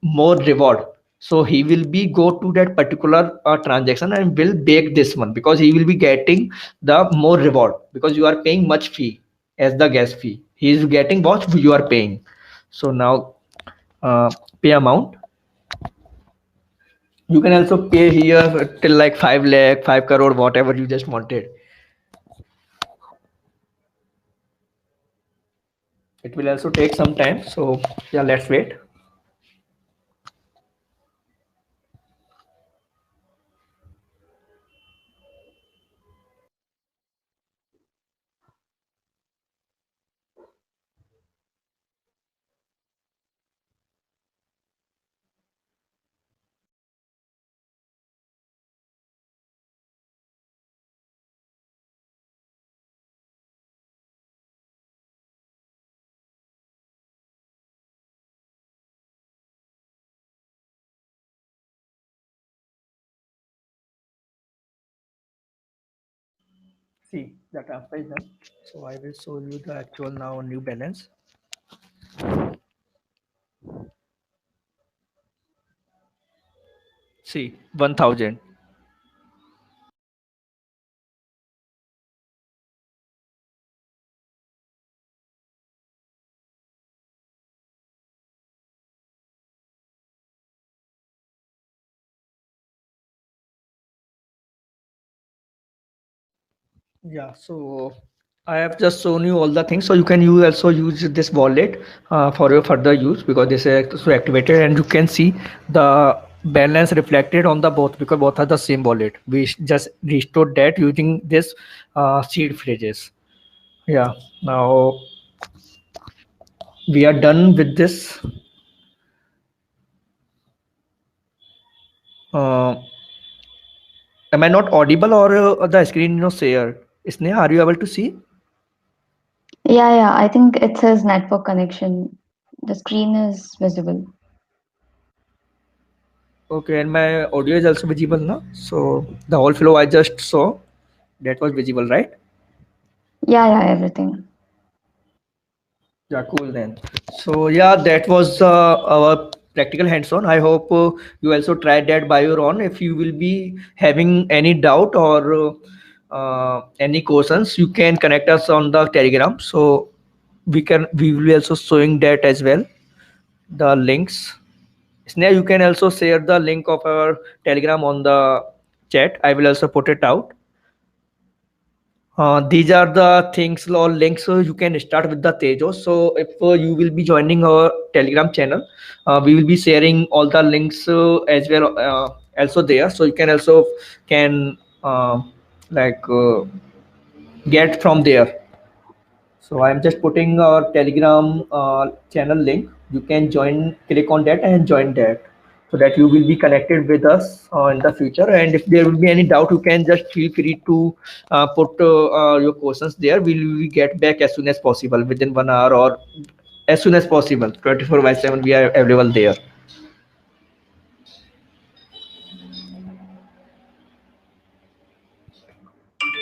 more reward. So he will be go to that particular transaction and will bake this one, because he will be getting the more reward, because you are paying much fee as the gas fee. He is getting what you are paying. So now pay amount. You can also pay here till like 5 lakh, 5 crore, whatever you just wanted. It will also take some time. So yeah, let's wait. See, the transfer is done. So I will show you the actual now new balance. See, 1000. Yeah, so I have just shown you all the things. So you can you also use this wallet for your further use, because this is also activated, and you can see the balance reflected on the both, because both are the same wallet. We just restored that using this seed phrases. Yeah, now we are done with this. Uh, am I not audible, or the screen no share? Sneha, are you able to see? Yeah, yeah, I think it says network connection. The screen is visible. Okay, and my audio is also visible now. So the whole flow I just saw, that was visible, right? Yeah, yeah, everything. Yeah, cool then. So yeah, that was our practical hands-on. I hope you also tried that by your own. If you will be having any doubt or any questions, you can connect us on the Telegram. So we will be also showing that as well. The links. Sneha, you can also share the link of our Telegram on the chat. I will also put it out. These are the things or links, so you can start with the Tejo. So if you will be joining our Telegram channel, we will be sharing all the links as well also there. So you can also can like get from there. So I'm just putting our Telegram channel link. You can join, click on that and join that, so that you will be connected with us in the future. And if there will be any doubt, you can just feel free to put your questions there. We will get back as soon as possible, within 1 hour or as soon as possible. 24 by 7, we are available there.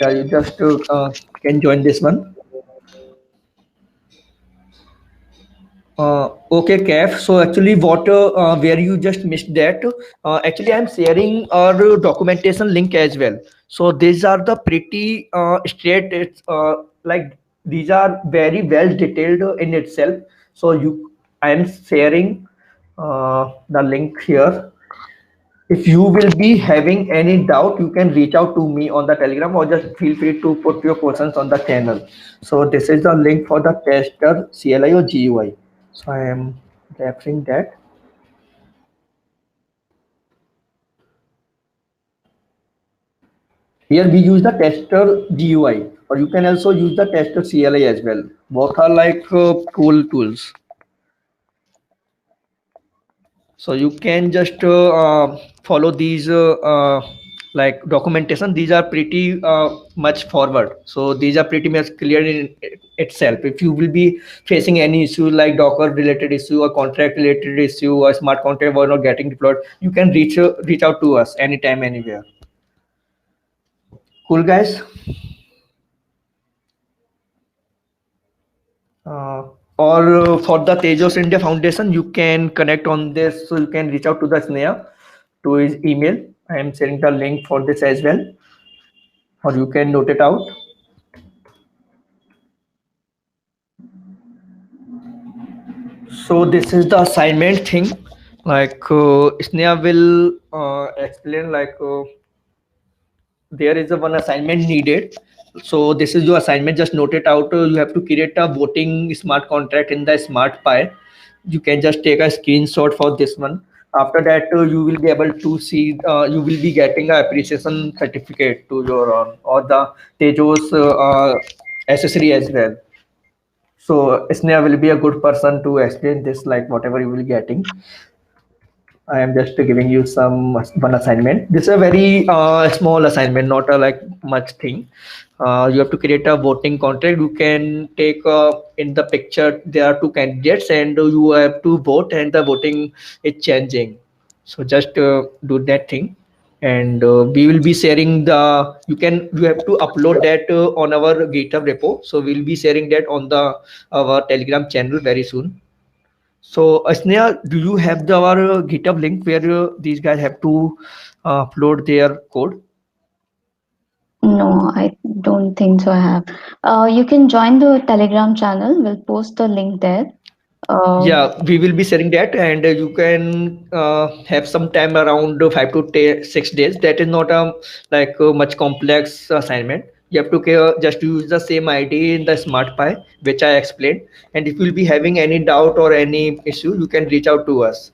Yeah, you just can join this one. Okay, Kaf. So actually, what where you just missed that? Actually, I'm sharing our documentation link as well. So these are the pretty straight. It's like these are very well detailed in itself. So I am sharing the link here. If you will be having any doubt, you can reach out to me on the Telegram, or just feel free to put your questions on the channel. So this is the link for the tester CLI or GUI. So I am referring that. Here we use the tester GUI, or you can also use the tester CLI as well. Both are like cool tools. So you can just follow these like documentation. These are pretty much forward. So these are pretty much clear in itself. If you will be facing any issue like Docker related issue or contract related issue or smart contract were not getting deployed, you can reach out to us anytime, anywhere. Cool, guys. or for the Tejos India Foundation, you can connect on this. So you can reach out to the Sneha to his email. I am sharing the link for this as well, or you can note it out. So this is the assignment thing. Like Sneha will explain like there is a one assignment needed. So this is your assignment. Just note it out. You have to create a voting smart contract in the Smart Pi. You can just take a screenshot for this one. After that, you will be able to see. You will be getting a appreciation certificate to your own or the Tejo's accessory as well. So Sneha will be a good person to explain this, like whatever you will getting. I am just giving you some one assignment. This is a very small assignment, not a like much thing. You have to create a voting contract. You can take in the picture there are two candidates and you have to vote and the voting is changing. So just do that thing, and we will be sharing the. You have to upload that on our GitHub repo. So we'll be sharing that on the our Telegram channel very soon. So, Sneha, do you have our GitHub link where these guys have to upload their code? No, I don't think so. I have. You can join the Telegram channel. We'll post the link there. Uh, Yeah, we will be sharing that, and you can have some time around 5 to 6 days. That is not a like much complex assignment. You have to just use the same ID in the Smart Pi, which I explained. And if you'll be having any doubt or any issue, you can reach out to us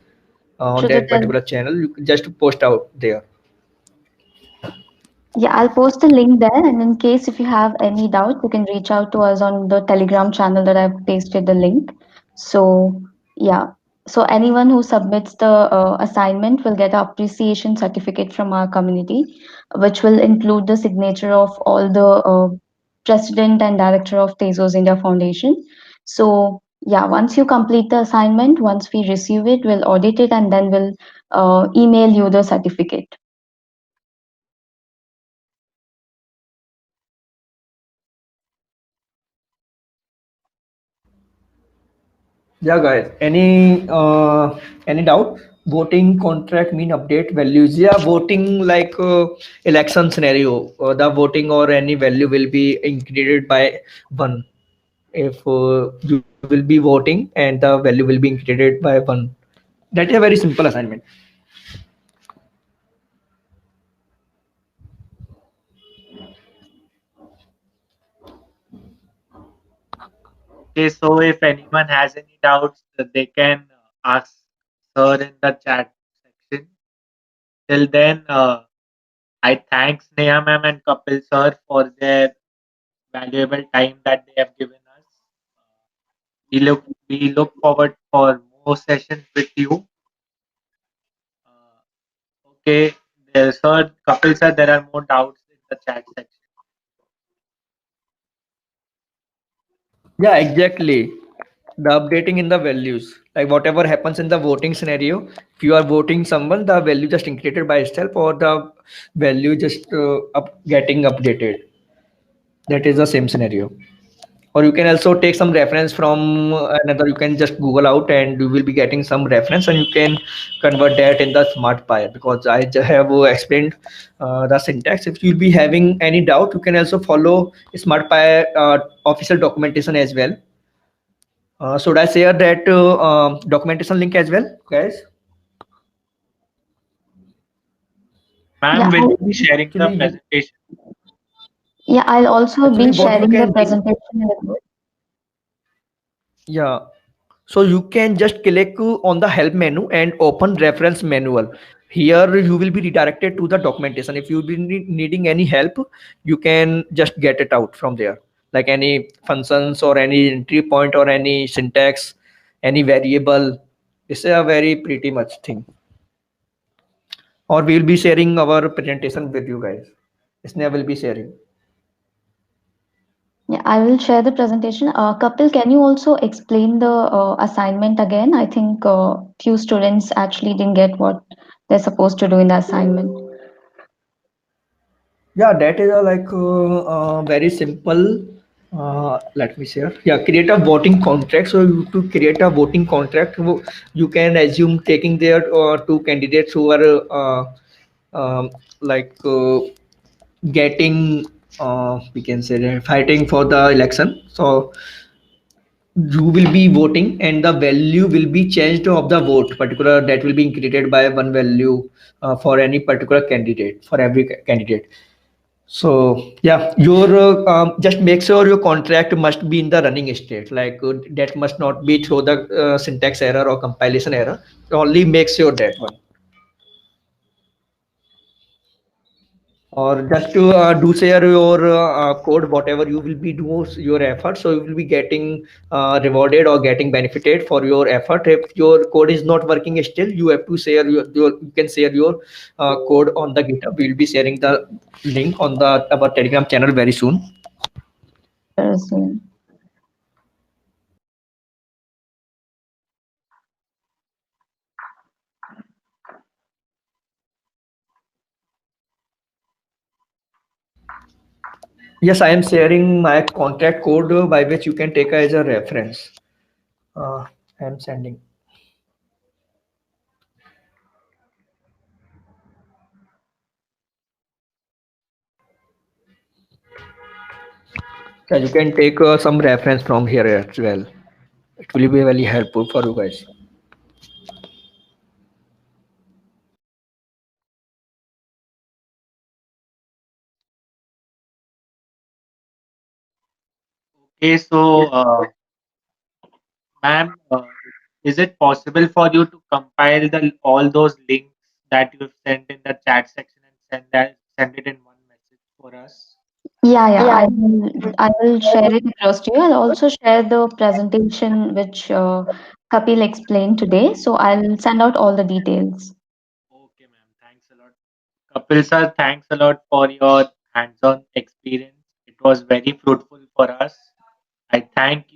on should I that tell? particular channel. You can just post out there. Yeah, I'll post the link there, and in case if you have any doubt, you can reach out to us on the Telegram channel that I've pasted the link. So, yeah. So anyone who submits the assignment will get an appreciation certificate from our community, which will include the signature of all the president and director of Tezos India Foundation. So, yeah, once you complete the assignment, once we receive it, we'll audit it and then we'll email you the certificate. Yeah, guys. Any doubt? Voting contract mean update values. Yeah, voting like election scenario. The voting or any value will be increased by one. If you will be voting and the value will be increased by one. That is a very simple assignment. Okay, so if anyone has any doubts, they can ask Sir in the chat section. Till then, I thank Sneha ma'am and Kapil sir for their valuable time that they have given us. We look forward for more sessions with you. Okay, sir, Kapil sir, there are more doubts in the chat section. Yeah, exactly. The updating in the values, like whatever happens in the voting scenario, if you are voting someone, the value just increased by itself, or the value just getting updated. That is the same scenario. Or you can also take some reference from another. You can just Google out, and you will be getting some reference, and you can convert that in the Smart Pi. Because I have explained the syntax. If you'll be having any doubt, you can also follow Smart Pi official documentation as well. Should I share that documentation link as well, guys? Yeah, Ma'am, will you be sharing the Actually, you presentation? Yeah, I'll also actually be what you sharing the can do, presentation in the group. yeah. So you can just click on the help menu and open reference manual. Here you will be redirected to the documentation. If you be needing any help, you can just get it out from there. Like any functions or any entry point or any syntax, any variable. It's a very pretty much thing. Or we will be sharing our presentation with you guys. Isne will be sharing. Yeah, I will share the presentation. Kapil, can you also explain the assignment again? I think few students actually didn't get what they're supposed to do in the assignment. Yeah, that is a like very simple. Let me share. Yeah, create a voting contract. So to create a voting contract, you can assume taking there two candidates who are like getting we can say that fighting for the election. So you will be voting and the value will be changed of the vote particular that will be created by one value for any particular candidate for every candidate. So yeah, your just make sure your contract must be in the running state. Like that must not be through the syntax error or compilation error. Only make sure that one. Or just to do share your code, whatever you will be do your effort. So you will be getting rewarded or getting benefited for your effort. If your code is not working still, you have to share your you can share your code on the GitHub. We'll be sharing the link on the our Telegram channel very soon. Very soon. Yes, I am sharing my contact code by which you can take as a reference. I am sending. Yeah, you can take some reference from here as well. It will be very helpful for you guys. Okay, so ma'am, is it possible for you to compile the all those links that you've sent in the chat section and send it in one message for us? Yeah, yeah. I will share it across to you. I'll also share the presentation which Kapil explained today. So I'll send out all the details. Okay, ma'am. Thanks a lot. Kapil sir, thanks a lot for your hands-on experience. It was very fruitful for us. I thank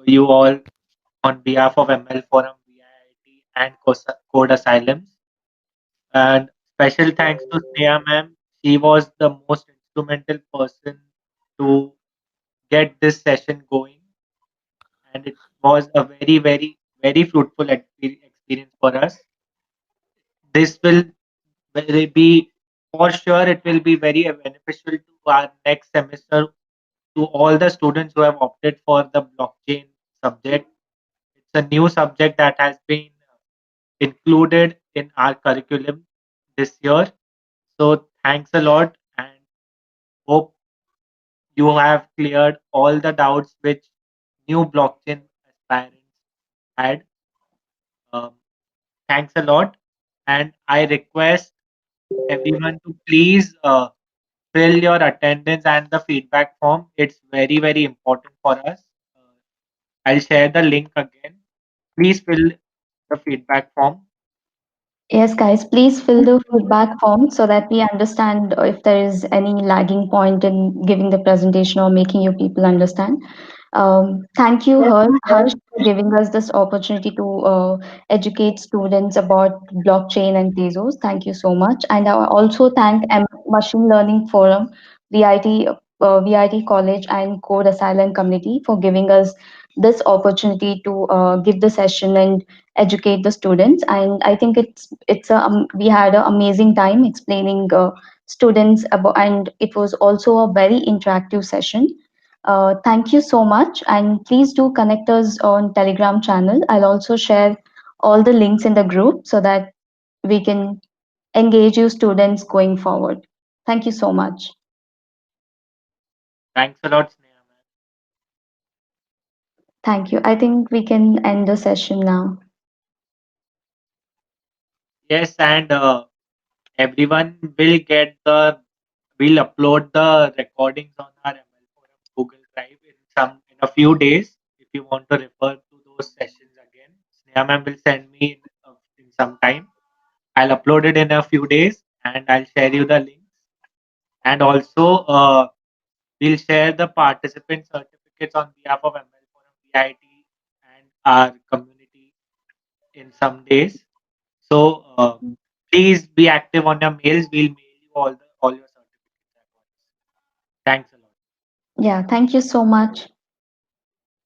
you all on behalf of ML Forum, VIIT, and Code Asylums. And special thanks to Sneha ma'am. She was the most instrumental person to get this session going, and it was a very, very, very fruitful experience for us. This will be for sure. It will be very beneficial to our next semester to all the students who have opted for the blockchain subject. It's a new subject that has been included in our curriculum this year. So thanks a lot and hope you have cleared all the doubts which new blockchain aspirants had. Um, thanks a lot. And I request everyone to please fill your attendance and the feedback form. It's very, very important for us. Uh, I'll share the link again. Please fill the feedback form. Yes, guys, please fill the feedback form so that we understand if there is any lagging point in giving the presentation or making you people understand. Thank you, Harsh, for giving us this opportunity to educate students about blockchain and Tezos. Thank you so much. And I also thank Machine Learning Forum, VIT, VIT College, and Code Asylum Committee for giving us this opportunity to give the session and educate the students. And I think we had an amazing time explaining students about, and it was also a very interactive session. Thank you so much, and please do connect us on Telegram channel. I'll also share all the links in the group so that we can engage you students going forward. Thank you so much. Thanks a lot, Sneha. Thank you. I think we can end the session now. Yes, and everyone will upload the recordings on our ML Forum Google Drive in a few days. If you want to refer to those sessions again, Sneha ma'am will send me in some time. I'll upload it in a few days and I'll share you the links. And also, we'll share the participant certificates on behalf of ML Forum VIT and our community in some days. So please be active on your mails. We'll mail you all your certificates at once. Thanks a lot. Yeah, thank you so much.